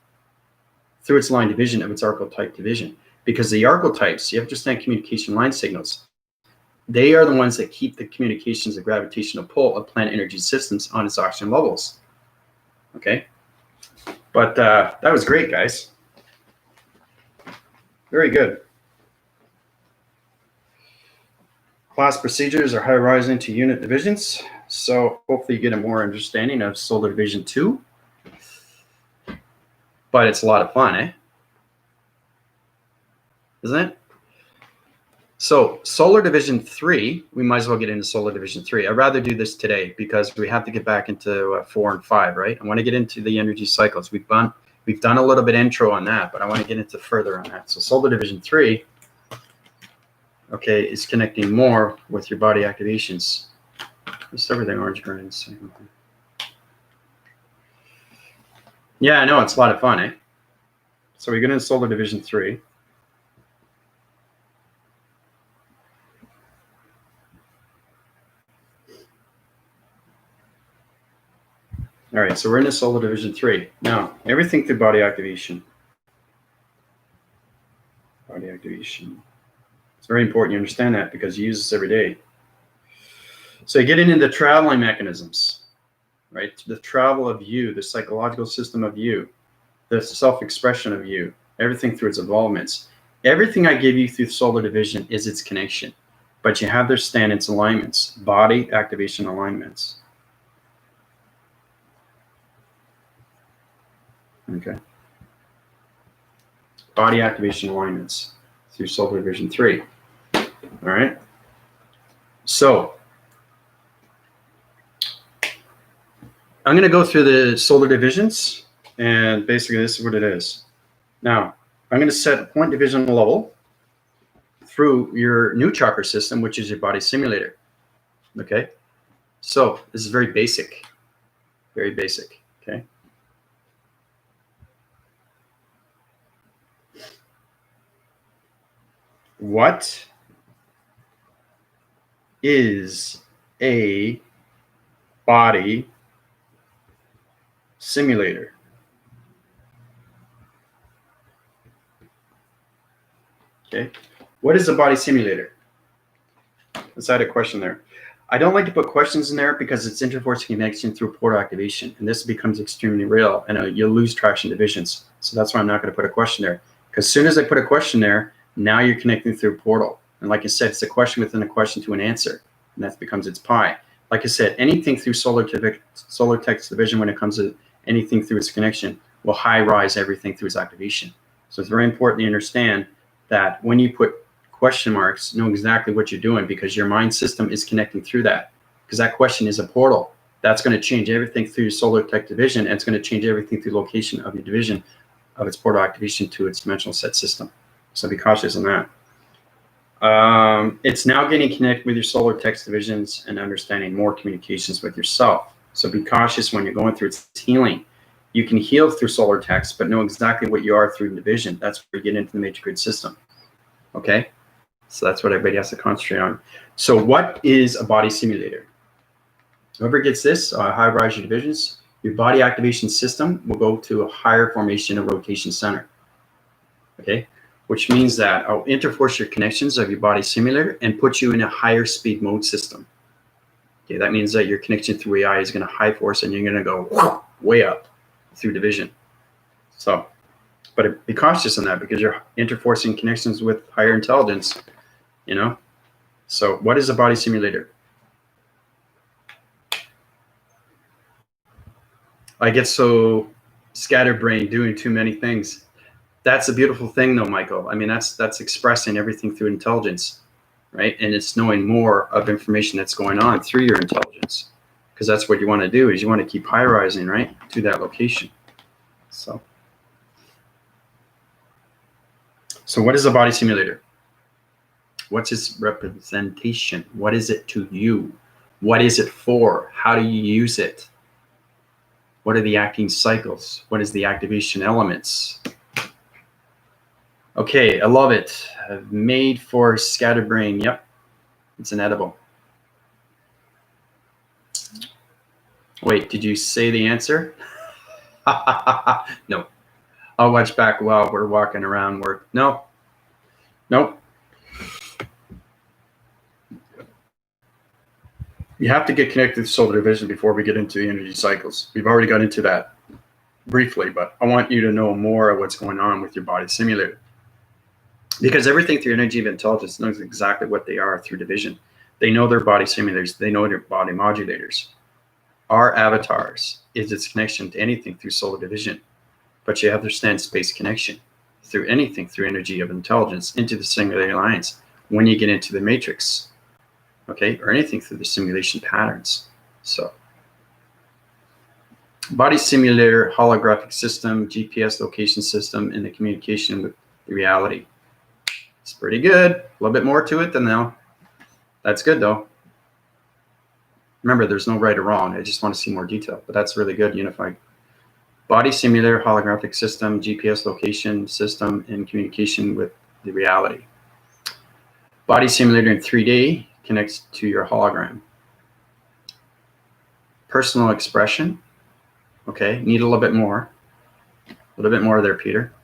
through its line division of its archetype division. Because the archetypes, you have to understand communication line signals. They are the ones that keep the communications of gravitational pull of planet energy systems on its oxygen levels. Okay. But that was great, guys. Very good. Class procedures are high-rise into unit divisions. So hopefully you get a more understanding of Solar Division 2. But it's a lot of fun, eh? Isn't it? So Solar Division 3, we might as well get into Solar Division 3. I'd rather do this today because we have to get back into 4 and 5, right? I want to get into the energy cycles. We've done a little bit intro on that, but I want to get into further on that. So Solar Division 3, okay, is connecting more with your body activations. Just everything orange, green. Yeah, I know, it's a lot of fun, eh? So we get into Solar Division 3. All right, so we're into Solar Division 3. Now, everything through body activation. Body activation. It's very important you understand that because you use this every day. So you get into the traveling mechanisms, right? The travel of you, the psychological system of you, the self-expression of you, everything through its involvements. Everything I give you through Solar Division is its connection, but you have their stand-ins alignments, body activation alignments. Okay. Body activation alignments through Solar Division 3. All right. So I'm going to go through the solar divisions, and basically this is what it is. Now, I'm going to set a point division level through your new chakra system, which is your body simulator. Okay. So this is very basic. Very basic. Okay. What is a body simulator? Okay. What is a body simulator? Let's add a question there. I don't like to put questions in there because it's interforce connection through portal activation, and this becomes extremely real, and you'll lose traction divisions. So that's why I'm not going to put a question there. Because as soon as I put a question there, now you're connecting through a portal. And like I said, it's a question within a question to an answer, and that becomes its pi. Like I said, anything through solar text division, when it comes to anything through its connection, will high rise everything through its activation. So it's very important to understand that when you put question marks, know exactly what you're doing because your mind system is connecting through that. Because that question is a portal. That's going to change everything through your solar tech division, and it's going to change everything through location of your division of its portal activation to its dimensional set system. So be cautious on that. It's now getting connected with your solar text divisions and understanding more communications with yourself. So be cautious when you're going through its healing. You can heal through solar text, but know exactly what you are through division. That's where you get into the major grid system. Okay? So that's what everybody has to concentrate on. So what is a body simulator? Whoever gets this, high rise your divisions, your body activation system will go to a higher formation of rotation center. Okay? Which means that I'll interforce your connections of your body simulator and put you in a higher speed mode system. Okay, that means that your connection through AI is going to high force and you're going to go way up through division. So, but be cautious on that because you're interforcing connections with higher intelligence, you know? So what is a body simulator? I get so scatterbrained doing too many things. That's a beautiful thing though, Michael. I mean, that's expressing everything through intelligence, right? And it's knowing more of information that's going on through your intelligence, because that's what you want to do is you want to keep high rising, right, to that location. So what is a body simulator? What's its representation? What is it to you? What is it for? How do you use it? What are the acting cycles? What is the activation elements? Okay, I love it. Made for scatterbrain. Yep, it's an edible. Wait, did you say the answer? No. I'll watch back while we're walking around work. No. Nope. You have to get connected to solar division before we get into the energy cycles. We've already got into that. briefly, but I want you to know more of what's going on with your body simulator. Because everything through energy of intelligence knows exactly what they are through division. They know their body simulators. They know their body modulators. Our avatars is its connection to anything through solar division. But you have to understand space connection through anything through energy of intelligence into the singularity alliance when you get into the matrix, okay, or anything through the simulation patterns. So body simulator, holographic system, GPS location system, and the communication with the reality. It's pretty good. A little bit more to it than now. That's good though. Remember, there's no right or wrong. I just want to see more detail, but that's really good. Unified body simulator, holographic system, GPS location system, and communication with the reality. Body simulator in 3D connects to your hologram. Personal expression. Okay, need a little bit more. A little bit more there, Peter.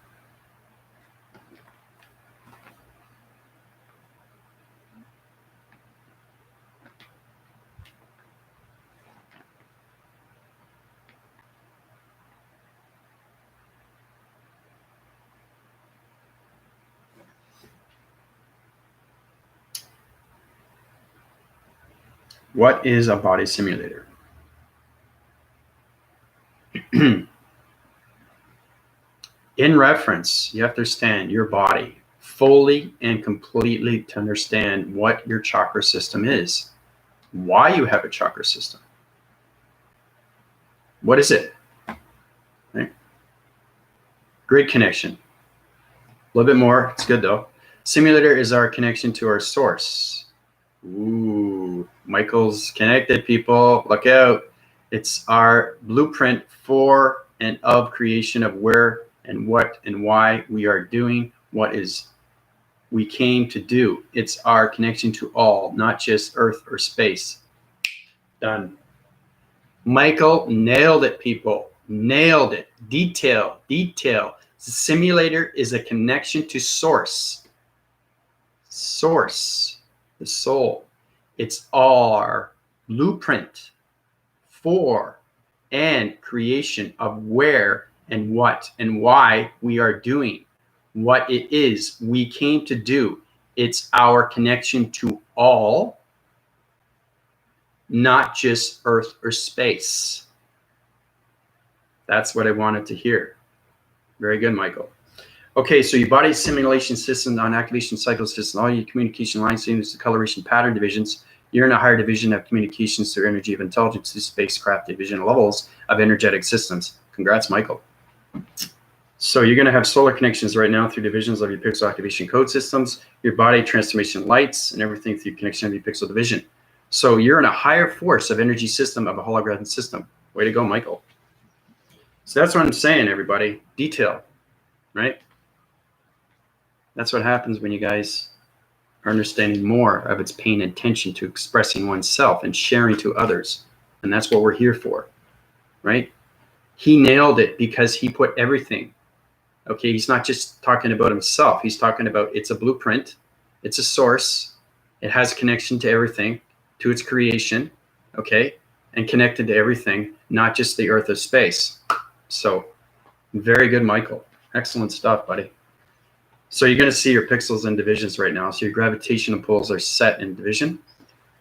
What is a body simulator? In reference, you have to understand your body fully and completely to understand what your chakra system is, why you have a chakra system. What is it? Right? Grid connection. A little bit more. It's good though. Simulator is our connection to our source. Ooh, Michael's connected, people. Look out. It's our blueprint for and of creation of where and what and why we are doing what is we came to do. It's our connection to all, not just Earth or space. Done. Michael nailed it, people. Nailed it. Detail, detail. The simulator is a connection to source. Source, the soul. It's our blueprint for and creation of where and what and why we are doing what it is we came to do. It's our connection to all, not just Earth or space. That's what I wanted to hear. Very good, Michael. Okay, so your body simulation system, non-activation cycle system, all your communication lines, the coloration pattern divisions, you're in a higher division of communications through energy of intelligence to spacecraft division levels of energetic systems. Congrats, Michael. So you're going to have solar connections right now through divisions of your pixel activation code systems, your body transformation lights, and everything through connection of your pixel division. So you're in a higher force of energy system of a holographic system. Way to go, Michael. So that's what I'm saying, everybody. Detail, right? That's what happens when you guys are understanding more of its paying attention to expressing oneself and sharing to others. And that's what we're here for, right? He nailed it because he put everything. Okay, he's not just talking about himself. He's talking about it's a blueprint. It's a source. It has connection to everything, to its creation, okay? And connected to everything, not just the earth or space. So very good, Michael. Excellent stuff, buddy. So you're going to see your pixels in divisions right now. So your gravitational pulls are set in division.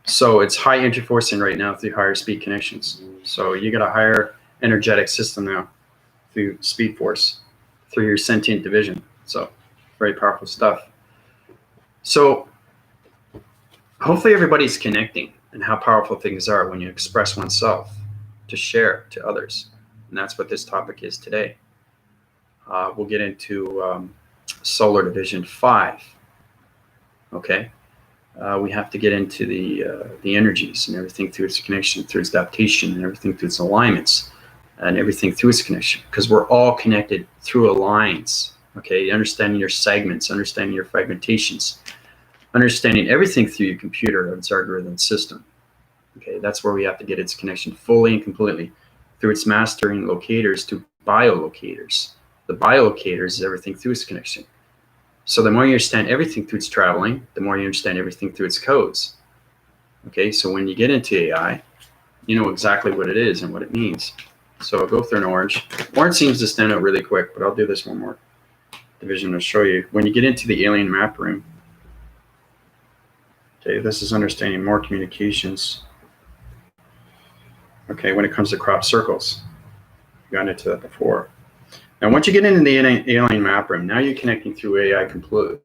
So it's high interforcing right now through higher speed connections. So you got a higher energetic system now through speed force, through your sentient division. So very powerful stuff. So hopefully everybody's connecting and how powerful things are when you express oneself to share to others. And that's what this topic is today. We'll get into solar division 5. Okay. We have to get into the energies and everything through its connection, through its adaptation, and everything through its alignments, and everything through its connection, because we're all connected through a lines. Okay, understanding your segments, understanding your fragmentations, understanding everything through your computer of its algorithm system. Okay, that's where we have to get its connection fully and completely through its mastering locators to biolocators. The biolocators is everything through its connection. So the more you understand everything through its traveling, the more you understand everything through its codes. Okay, so when you get into AI, you know exactly what it is and what it means. So I'll go through an orange. Orange seems to stand out really quick, but I'll do this one more division to show you. When you get into the alien map room, okay, this is understanding more communications. Okay, when it comes to crop circles, we got into that before. Now, once you get into the alien map room, now you're connecting through AI completely.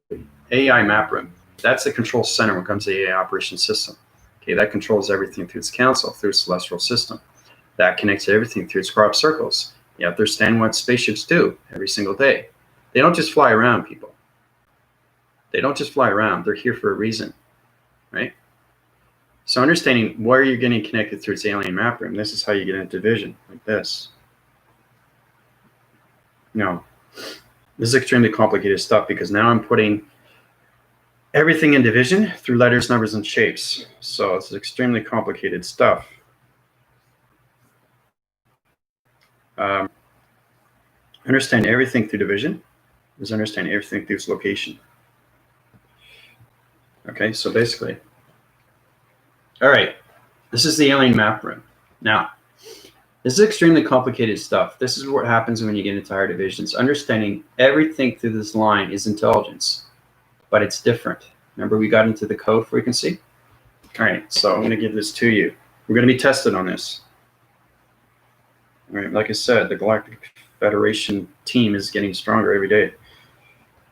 AI map room, that's the control center when it comes to the AI operation system. Okay, that controls everything through its council, through its celestial system. That connects everything through its crop circles. You have to understand what spaceships do every single day. They don't just fly around, people. They don't just fly around. They're here for a reason, right? So understanding where you're getting connected through its alien map room, this is how you get into division, like this. Now, this is extremely complicated stuff because now I'm putting everything in division through letters, numbers, and shapes. So it's extremely complicated stuff. Understand everything through division is understand everything through its location. Okay, so basically, all right, this is the alien map room. Now, this is extremely complicated stuff. This is what happens when you get into higher divisions. Understanding everything through this line is intelligence, but it's different. Remember, we got into the code frequency? All right, so I'm going to give this to you. We're going to be tested on this. All right, like I said, the Galactic Federation team is getting stronger every day.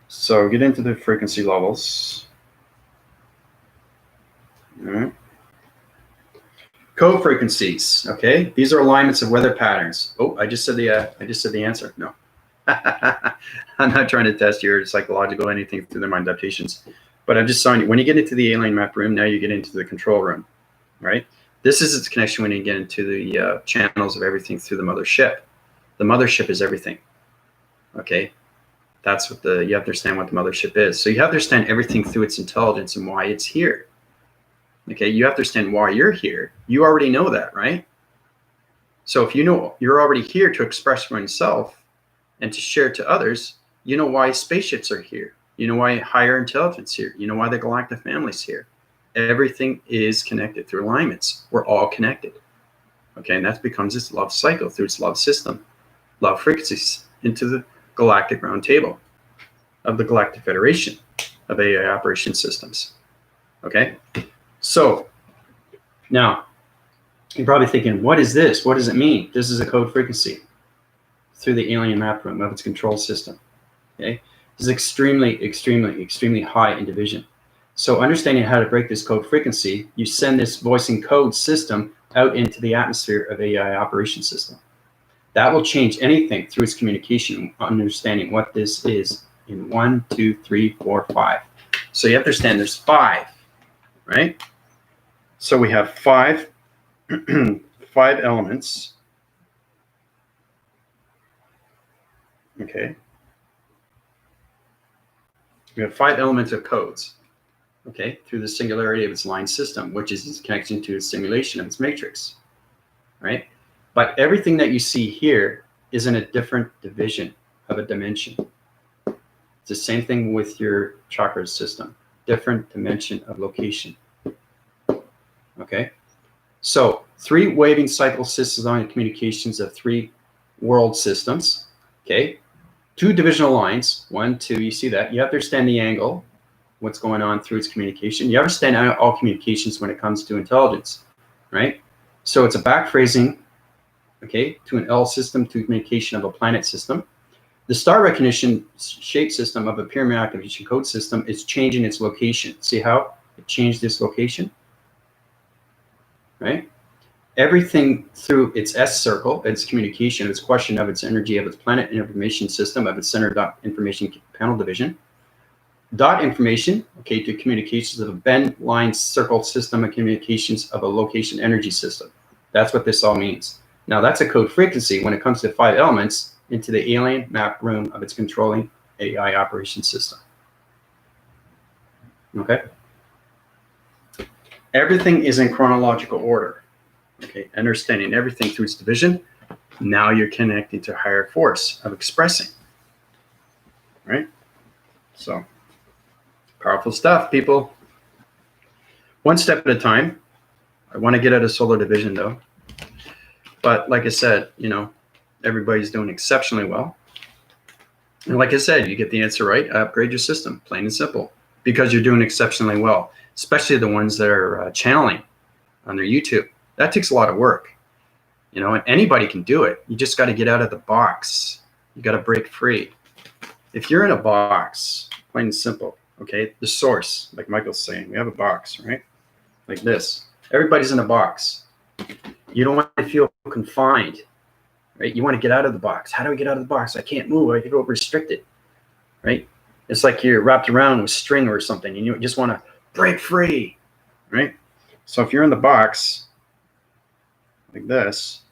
So get into the frequency levels. All right. Code frequencies. Okay, these are alignments of weather patterns. Oh, I just said the answer. No, I'm not trying to test your psychological anything through the mind adaptations, but I'm just telling you when you get into the alien map room, now you get into the control room, right? This is its connection when you get into the channels of everything through the mothership. The mothership is everything. Okay, that's what you have to understand what the mothership is. So you have to understand everything through its intelligence and why it's here. Okay, you have to understand why you're here. You already know that, right? So if you know you're already here to express for yourself and to share to others, you know why spaceships are here. You know why higher intelligence here. You know why the galactic family's here. Everything is connected through alignments. We're all connected. Okay, and that becomes its love cycle through its love system, love frequencies into the galactic round table of the Galactic Federation of AI operation systems. Okay, so now you're probably thinking, what is this? What does it mean? This is a code frequency through the alien map room of its control system. Okay, this is extremely, extremely, extremely high in division. So understanding how to break this code frequency, you send this voicing code system out into the atmosphere of AI operation system. That will change anything through its communication, understanding what this is in 1, 2, 3, 4, 5. So you have to understand there's 5, right? So we have 5, 5 elements. Okay. We have 5 elements of codes. Okay, through the singularity of its line system, which is its connection to its simulation of its matrix, right? But everything that you see here is in a different division of a dimension. It's the same thing with your chakra system, different dimension of location. Okay, so 3 waving cycle systems on communications of 3 world systems. Okay, 2 divisional lines, 1, 2, you see that. You have to understand the angle, what's going on through its communication. You understand all communications when it comes to intelligence, right? So it's a back phrasing, okay, to an L system, to communication of a planet system. The star recognition shape system of a pyramid activation code system is changing its location. See how it changed its location, right? Everything through its S circle, its communication, its question of its energy of its planet information system of its center dot information panel division. Dot information, okay, to communications of a bend line circle system of communications of a location energy system. That's what this all means. Now that's a code frequency when it comes to 5 elements into the alien map room of its controlling AI operation system. Okay. Everything is in chronological order. Okay, understanding everything through its division. Now you're connecting to higher force of expressing. Right? So powerful stuff, people. One step at a time. I want to get out of solar division though. But like I said, everybody's doing exceptionally well. And like I said, you get the answer right, upgrade your system, plain and simple, because you're doing exceptionally well, especially the ones that are channeling on their YouTube. That takes a lot of work, and anybody can do it. You just got to get out of the box. You got to break free. If you're in a box, plain and simple, okay, the source, like Michael's saying, we have a box, right? Like this. Everybody's in a box. You don't want to feel confined, right? You want to get out of the box. How do I get out of the box? I can't move. I feel restricted, right? It's like you're wrapped around with string or something, and you just want to break free, right? So if you're in the box like this,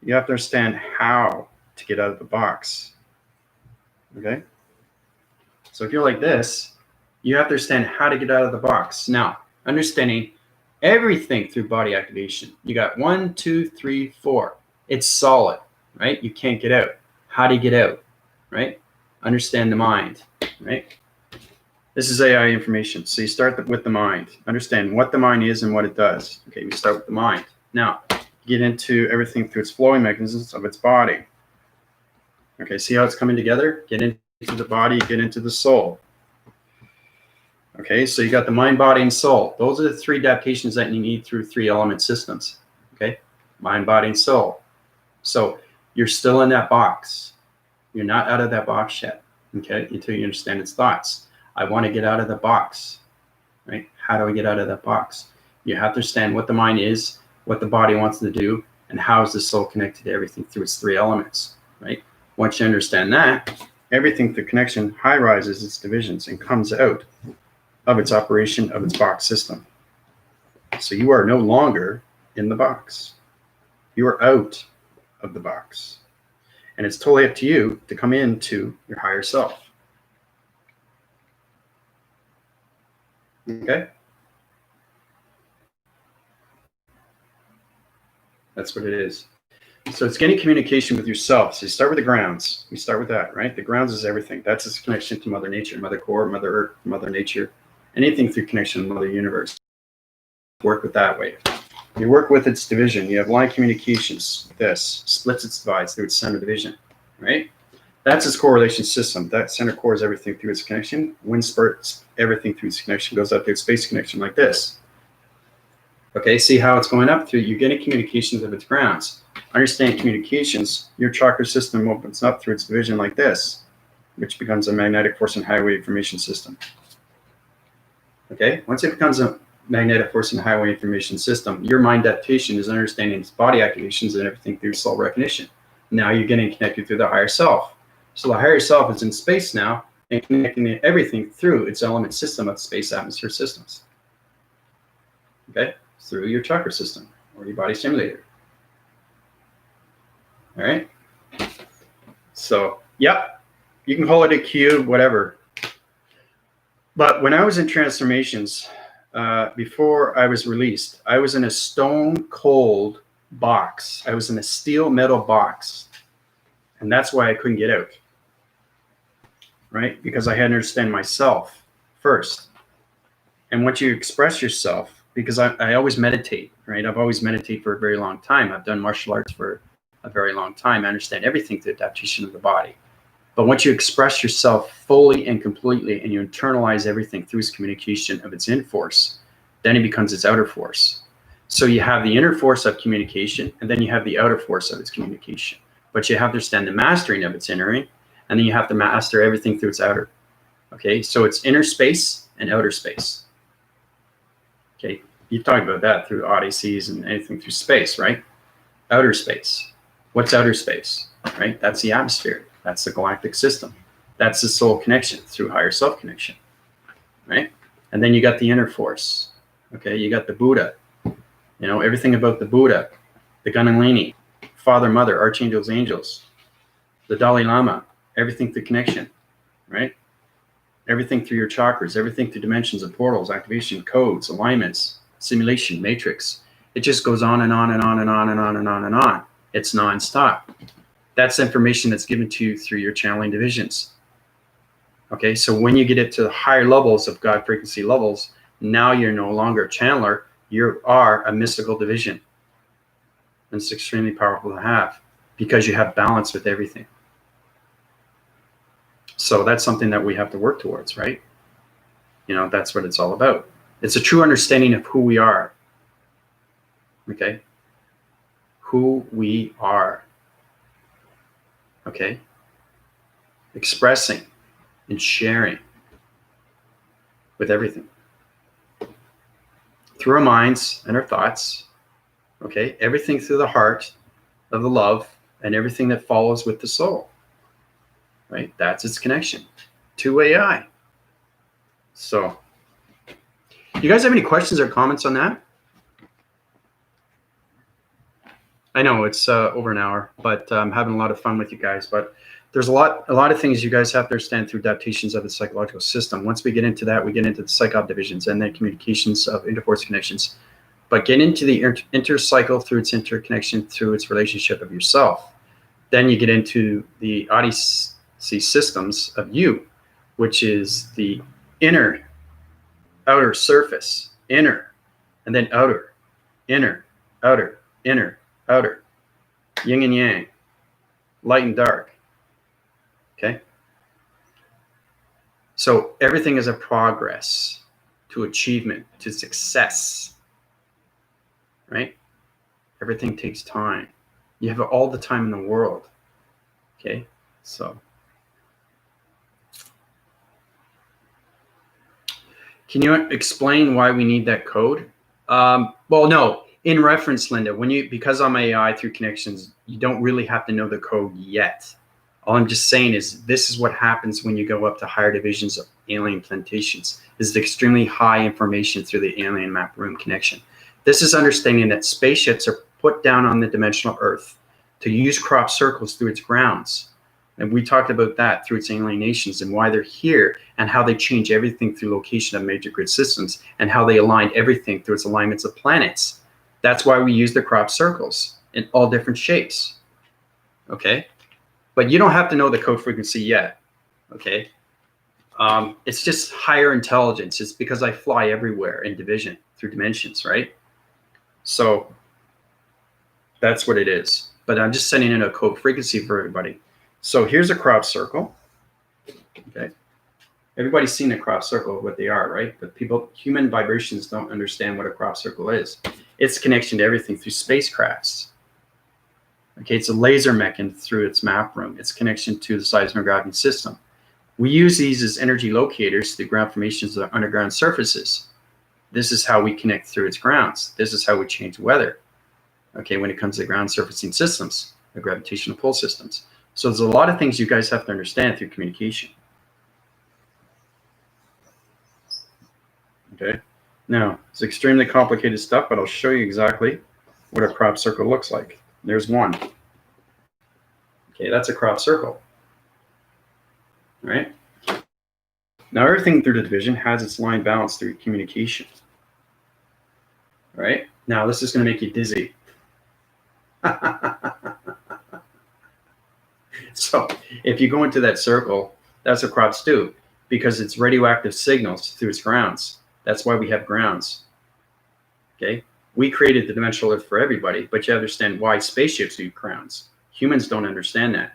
you have to understand how to get out of the box, okay? So if you're like this, you have to understand how to get out of the box. Now, understanding everything through body activation. You got 1, 2, 3, 4. It's solid, right? You can't get out. How do you get out, right? Understand the mind, right? This is AI information. So you start with the mind. Understand what the mind is and what it does. Okay, we start with the mind. Now, get into everything through its flowing mechanisms of its body. Okay, see how it's coming together? Get into the body, get into the soul. Okay, so you got the mind, body, and soul. Those are the 3 adaptations that you need through 3 element systems. Okay, mind, body, and soul. So you're still in that box. You're not out of that box yet, okay, until you understand its thoughts. I want to get out of the box, right? How do I get out of that box? You have to understand what the mind is, what the body wants to do, and how is the soul connected to everything through its 3 elements, right? Once you understand that, everything through connection high rises its divisions and comes out of its operation of its box system. So you are no longer in the box. You are out of the box. And it's totally up to you to come into your higher self. Okay? That's what it is. So it's getting communication with yourself. So you start with the grounds. We start with that, right? The grounds is everything. That's its connection to Mother Nature, Mother Core, Mother Earth, Mother Nature, anything through connection to Mother Universe. Work with that way. You work with its division. You have line communications. This splits its divides through its center division, right? That's its correlation system. That center core is everything through its connection. Wind spurts everything through its connection, goes up to its space connection like this. Okay, see how it's going up through, you're getting communications of its grounds. Understand communications, your chakra system opens up through its division like this, which becomes a magnetic force and highway information system. Okay, once it becomes a magnetic force and highway information system, your mind adaptation is understanding its body activations and everything through soul recognition. Now you're getting connected through the higher self. So the higher self is in space now and connecting everything through its element system of space atmosphere systems. Okay, through your chakra system or your body simulator. All right. So, yep, you can call it a cube, whatever. But when I was in transformations, before I was released, I was in a stone cold box. I was in a steel metal box. And that's why I couldn't get out. Right? Because I had to understand myself first. And once you express yourself, because I always meditate, right? I've always meditated for a very long time. I've done martial arts for a very long time. I understand everything through adaptation of the body. But once you express yourself fully and completely and you internalize everything through its communication of its in force, then it becomes its outer force. So you have the inner force of communication, and then you have the outer force of its communication. But you have to understand the mastering of its inner, and then you have to master everything through its outer. Okay, so it's inner space and outer space. Okay, you talked about that through odysseys and anything through space, right? Outer space. What's outer space, right? That's the atmosphere. That's the galactic system. That's the soul connection through higher self connection, right? And then you got the inner force. Okay, you got the Buddha. You know, everything about the Buddha, the Gunalini, Father, Mother, Archangels, Angels, the Dalai Lama, everything through connection, right? Everything through your chakras, everything through dimensions and portals, activation, codes, alignments, simulation, matrix. It just goes on and on and on and on and on and on and on. It's nonstop. That's information that's given to you through your channeling divisions. Okay, so when you get it to the higher levels of God frequency levels, now you're no longer a channeler, you are a mystical division. And it's extremely powerful to have because you have balance with everything. So that's something that we have to work towards, right? You know, that's what it's all about. It's a true understanding of who we are. Okay? Who we are. Okay? Expressing and sharing with everything. Through our minds and our thoughts. Okay? Everything through the heart of the love and everything that follows with the soul. Right? That's its connection to AI. So, you guys have any questions or comments on that? I know it's over an hour, but I'm having a lot of fun with you guys. But there's a lot of things you guys have to understand through adaptations of the psychological system. Once we get into that, we get into the psychop divisions and then communications of interforce connections. But get into the intercycle through its interconnection, through its relationship of yourself. Then you get into the Odyssey systems of you, which is the inner, outer surface, inner, and then outer, inner, outer, inner, outer, yin and yang, light and dark. Okay? So everything is a progress to achievement, to success. Right? Everything takes time. You have all the time in the world. Okay? So can you explain why we need that code? Well, no. In reference, Linda, because I'm AI through connections, you don't really have to know the code yet. All I'm just saying is this is what happens when you go up to higher divisions of alien plantations. This is extremely high information through the alien map room connection. This is understanding that spaceships are put down on the dimensional Earth to use crop circles through its grounds. And we talked about that through its alienations and why they're here and how they change everything through location of major grid systems and how they align everything through its alignments of planets. That's why we use the crop circles in all different shapes. Okay? But you don't have to know the code frequency yet. Okay? It's just higher intelligence. It's because I fly everywhere in division through dimensions, right? So that's what it is. But I'm just sending in a code frequency for everybody. So here's a crop circle. Okay. Everybody's seen a crop circle, what they are, right? But human vibrations don't understand what a crop circle is. It's connection to everything through spacecrafts. Okay, it's a laser mechanism through its map room. It's connection to the seismography system. We use these as energy locators through ground formations of underground surfaces. This is how we connect through its grounds. This is how we change weather. Okay, when it comes to ground surfacing systems, the gravitational pull systems. So there's a lot of things you guys have to understand through communication. Okay, now it's extremely complicated stuff, but I'll show you exactly what a crop circle looks like. There's one. Okay, that's a crop circle. All right. Now everything through the division has its line balance through communication. All right. Now this is going to make you dizzy. So if you go into that circle, that's what crops do because it's radioactive signals through its grounds. That's why we have grounds. Okay. We created the dimensional Earth for everybody, but you understand why spaceships use grounds. Humans don't understand that.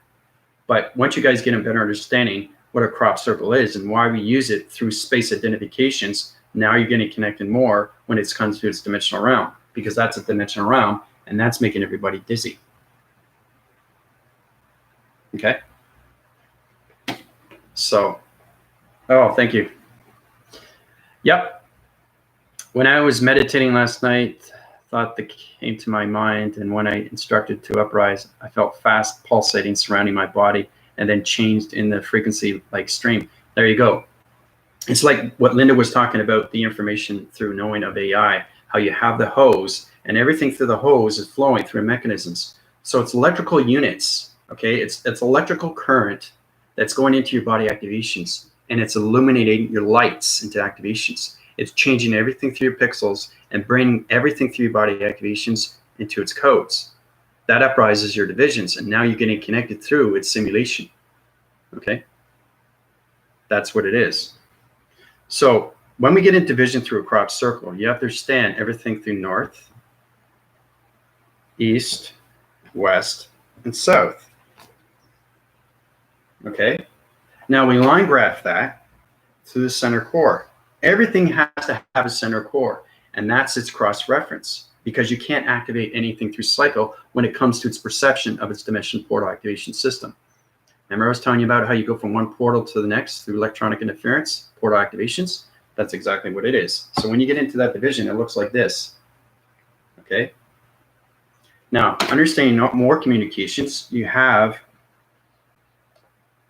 But once you guys get a better understanding what a crop circle is and why we use it through space identifications, now you're getting connected more when it comes to its dimensional realm, because that's a dimensional realm and that's making everybody dizzy. Okay. So, oh, thank you. Yep. When I was meditating last night, thought that came to my mind, and when I instructed to uprise, I felt fast pulsating surrounding my body and then changed in the frequency like stream. There you go. It's like what Linda was talking about, the information through knowing of AI, how you have the hose and everything through the hose is flowing through mechanisms. So it's electrical units, okay? It's electrical current that's going into your body activations, and it's illuminating your lights into activations. It's changing everything through your pixels and bringing everything through your body activations into its codes. That uprises your divisions, and now you're getting connected through its simulation, okay? That's what it is. So when we get into vision through a crop circle, you have to understand everything through north, east, west, and south. Okay? Now we line graph that to the center core. Everything has to have a center core, and that's its cross-reference, because you can't activate anything through cycle when it comes to its perception of its dimension portal activation system. Remember I was telling you about how you go from one portal to the next through electronic interference, portal activations? That's exactly what it is. So when you get into that division, it looks like this. Okay? Now, understanding more communications, you have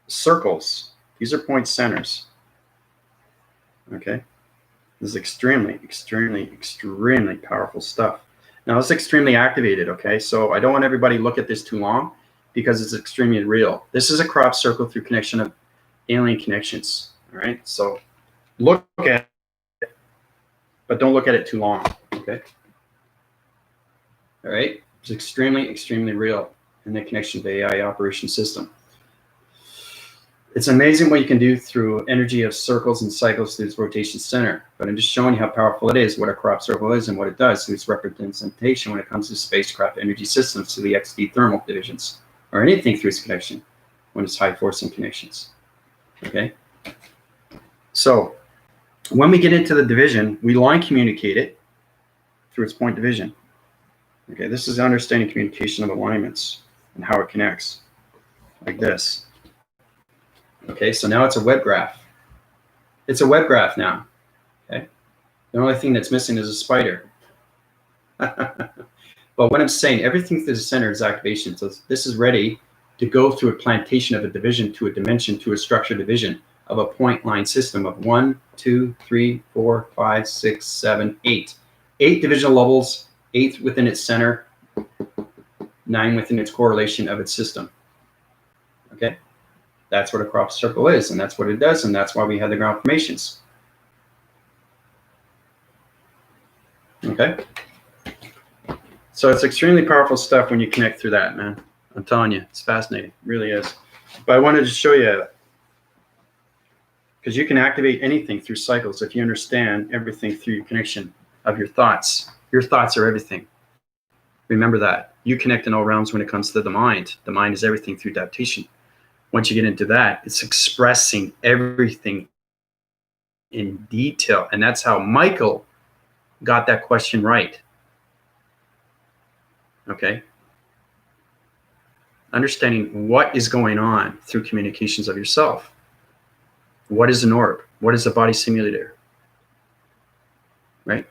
circles. These are point centers. Okay? This is extremely, extremely, extremely powerful stuff. Now, it's extremely activated, okay? So I don't want everybody to look at this too long because it's extremely real. This is a crop circle through connection of alien connections, all right? So look at it, but don't look at it too long, okay? All right? It's extremely, extremely real in the connection of the AI operation system. It's amazing what you can do through energy of circles and cycles through its rotation center. But I'm just showing you how powerful it is, what a crop circle is, and what it does through its representation when it comes to spacecraft energy systems through the XD thermal divisions, or anything through its connection when it's high forcing connections. Okay? So when we get into the division, we line communicate it through its point division. Okay, this is understanding communication of alignments and how it connects, like this. Okay, so now it's a web graph. It's a web graph now. Okay, the only thing that's missing is a spider. But what I'm saying, everything through the center is activation. So this is ready to go through a plantation of a division to a dimension to a structure division of a point line system of 1, 2, 3, 4, 5, 6, 7, 8. 8 divisional levels, 8 within its center, 9 within its correlation of its system. Okay. That's what a crop circle is, and that's what it does, and that's why we have the ground formations. Okay? So it's extremely powerful stuff when you connect through that, man. I'm telling you, it's fascinating. It really is. But I wanted to show you, because you can activate anything through cycles if you understand everything through your connection of your thoughts. Your thoughts are everything. Remember that. You connect in all realms when it comes to the mind. The mind is everything through adaptation. Once you get into that, it's expressing everything in detail. And that's how Michael got that question right. Okay? Understanding what is going on through communications of yourself. What is an orb? What is a body simulator? Right?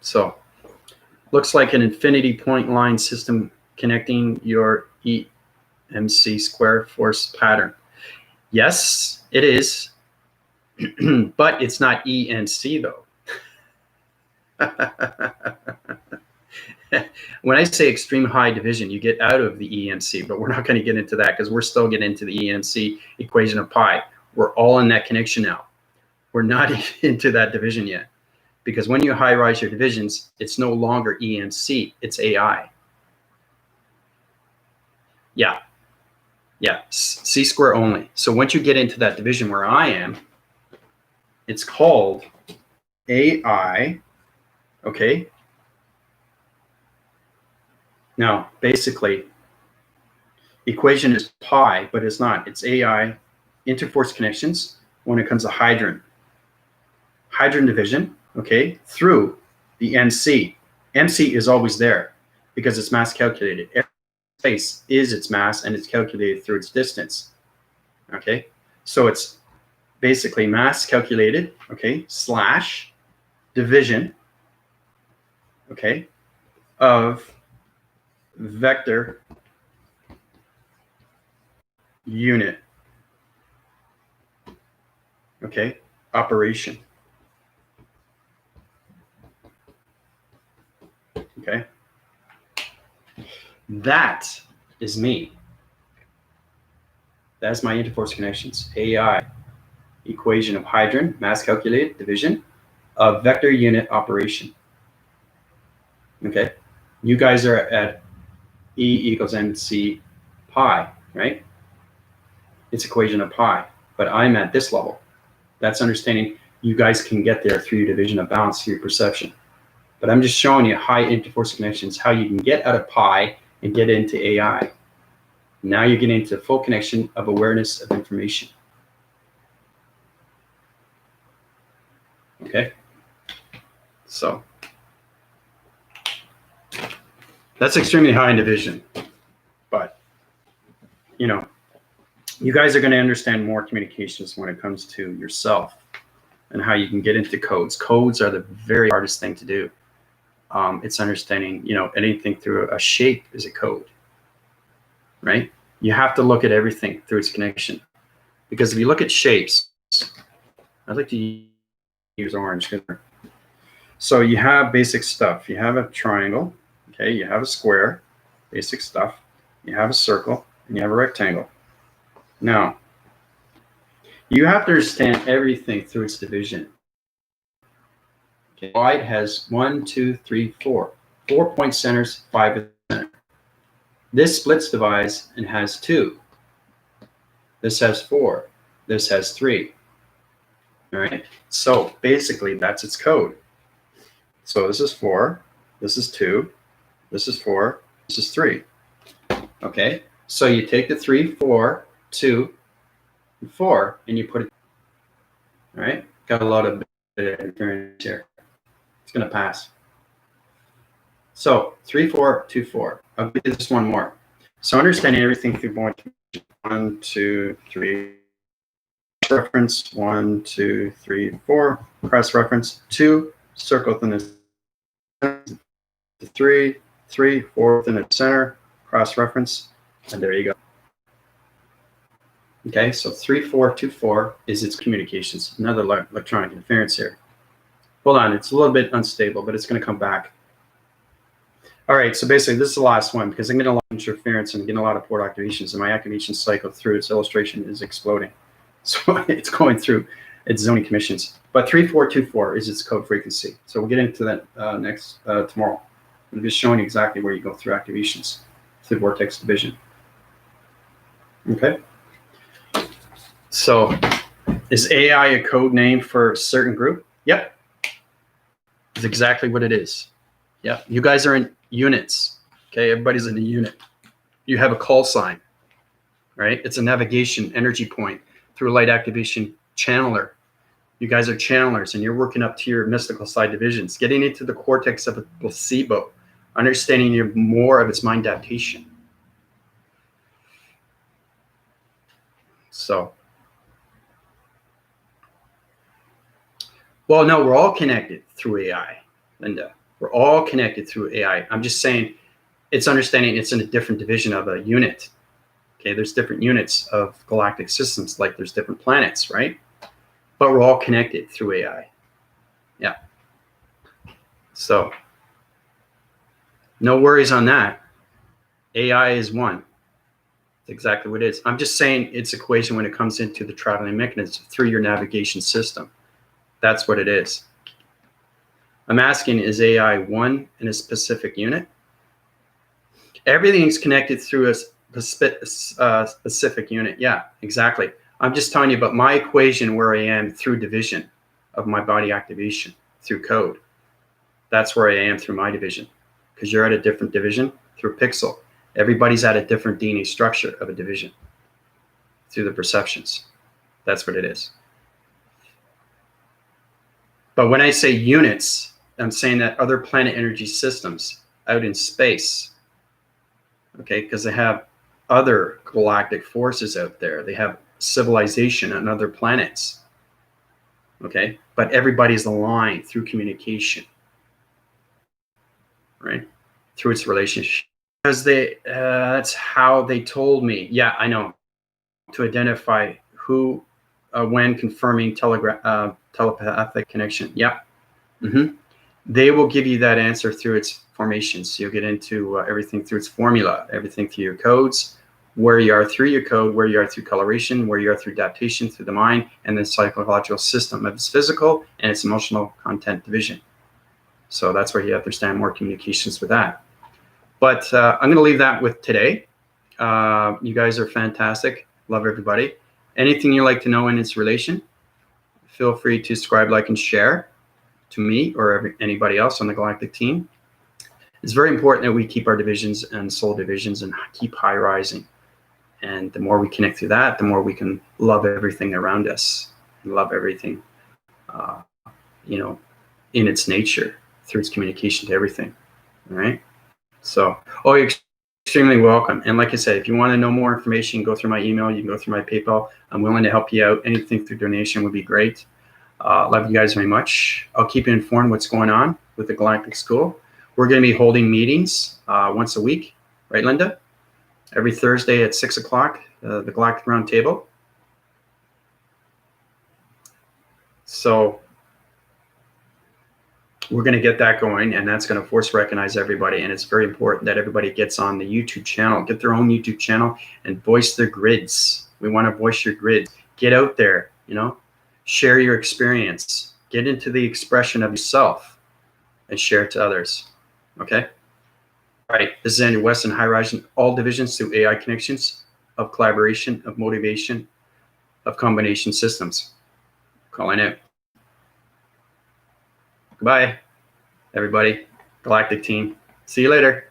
So, looks like an infinity point line system connecting your EMC square force pattern. Yes, it is, but it's not ENC though. When I say extreme high division, you get out of the ENC, but we're not going to get into that because we're still getting into the ENC equation of pi. We're all in that connection now. We're not into that division yet, because when you high rise your divisions, it's no longer ENC, it's AI. Yeah. Yeah, C square only. So once you get into that division where I am, it's called AI, okay? Now, basically, equation is pi, but it's not. It's AI interforce connections when it comes to hydrogen. Hydrogen division, okay, through the NC. MC is always there because it's mass calculated. Every space is its mass and it's calculated through its distance. Okay, so it's basically mass calculated, okay, slash division, okay, of vector unit, okay, operation. Okay, that is me. That's my interforce connections. AI equation of hydrogen, mass calculated division of vector unit operation. Okay, you guys are at E equals MC pi, right? It's equation of pi, but I'm at this level. That's understanding you guys can get there through your division of balance through your perception. But I'm just showing you high interforce connections, how you can get out of pi and get into AI. Now you're getting into full connection of awareness of information. Okay? So that's extremely high in division. But, you know, you guys are going to understand more communications when it comes to yourself and how you can get into codes. Codes are the very hardest thing to do. It's understanding, you know, anything through a shape is a code, right? You have to look at everything through its connection. Because if you look at shapes, I'd like to use orange. So you have basic stuff. You have a triangle, okay? You have a square, basic stuff. You have a circle, and you have a rectangle. Now, you have to understand everything through its division. Okay. Wide has 1, 2, 3, 4. 4 point centers, 5 in the center. This splits divides and has 2. This has 4. This has 3. All right. So basically, that's its code. So this is 4. This is 2. This is 4. This is 3. Okay. So you take the 3, 4, 2, and 4, and you put it. All right. Got a lot of interference here. It's going to pass. So 3, 4, 2, 4. I'll give you this one more. So understanding everything through 1, 2, 3. Reference 1, 2, 3, 4. Cross reference 2. Circle within the 3, 3, 4 within the center. Cross reference, and there you go. Okay, so 3, 4, 2, 4 is its communications. Another electronic interference here. Hold on, it's a little bit unstable, but it's going to come back. All right, so basically this is the last one because I'm getting a lot of interference and I'm getting a lot of port activations, and my activation cycle through its illustration is exploding. So it's going through its zoning commissions. But 3424 is its code frequency. So we'll get into that next tomorrow. I'm just showing you exactly where you go through activations through vortex division. Okay. So is AI a code name for a certain group? Yep. It's exactly what it is. Yep. You guys are in units. Okay. Everybody's in a unit. You have a call sign, right? It's a navigation energy point through a light activation channeler. You guys are channelers and you're working up to your mystical side divisions, getting into the cortex of a placebo, understanding more of its mind adaptation. So, well, no, we're all connected through AI, Linda. We're all connected through AI. I'm just saying it's understanding it's in a different division of a unit. Okay, there's different units of galactic systems, like there's different planets, right? But we're all connected through AI. Yeah. So no worries on that. AI is one. It's exactly what it is. I'm just saying its equation when it comes into the traveling mechanism through your navigation system. That's what it is. I'm asking, is AI one in a specific unit? Everything's connected through a specific unit. Yeah, exactly. I'm just telling you about my equation where I am through division of my body activation through code. That's where I am through my division, because you're at a different division through pixel. Everybody's at a different DNA structure of a division through the perceptions. That's what it is. But when I say units, I'm saying that other planet energy systems out in space, okay, because they have other galactic forces out there. They have civilization on other planets, okay? But everybody's aligned through communication, right? Through its relationship. Because that's how they told me. Yeah, I know. To identify who, when confirming telepathic connection. Yeah. Mm-hmm. They will give you that answer through its formation. So you'll get into everything through its formula, everything through your codes, where you are through your code, where you are through coloration, where you are through adaptation, through the mind, and the psychological system of its physical and its emotional content division. So that's where you understand more communications with that. But I'm going to leave that with today. You guys are fantastic. Love everybody. Anything you'd like to know in its relation, feel free to subscribe, like, and share. to me or anybody else on the Galactic team. It's very important that we keep our divisions and soul divisions and keep high rising. And the more we connect through that, the more we can love everything around us and love everything, in its nature through its communication to everything. All right. So, you're extremely welcome. And like I said, if you want to know more information, go through my email. You can go through my PayPal. I'm willing to help you out. Anything through donation would be great. Love you guys very much. I'll keep you informed what's going on with the Galactic School. We're going to be holding meetings once a week, right, Linda? Every Thursday at 6 o'clock, the Galactic Round Table. So we're going to get that going, and that's going to force recognize everybody. And it's very important that everybody gets on the YouTube channel, get their own YouTube channel, and voice their grids. We want to voice your grids. Get out there, share your experience. Get into the expression of yourself and share it to others. Okay? All right. This is Andrew West and High Rising all divisions through AI connections of collaboration, of motivation, of combination systems. Calling out. Goodbye, everybody. Galactic team. See you later.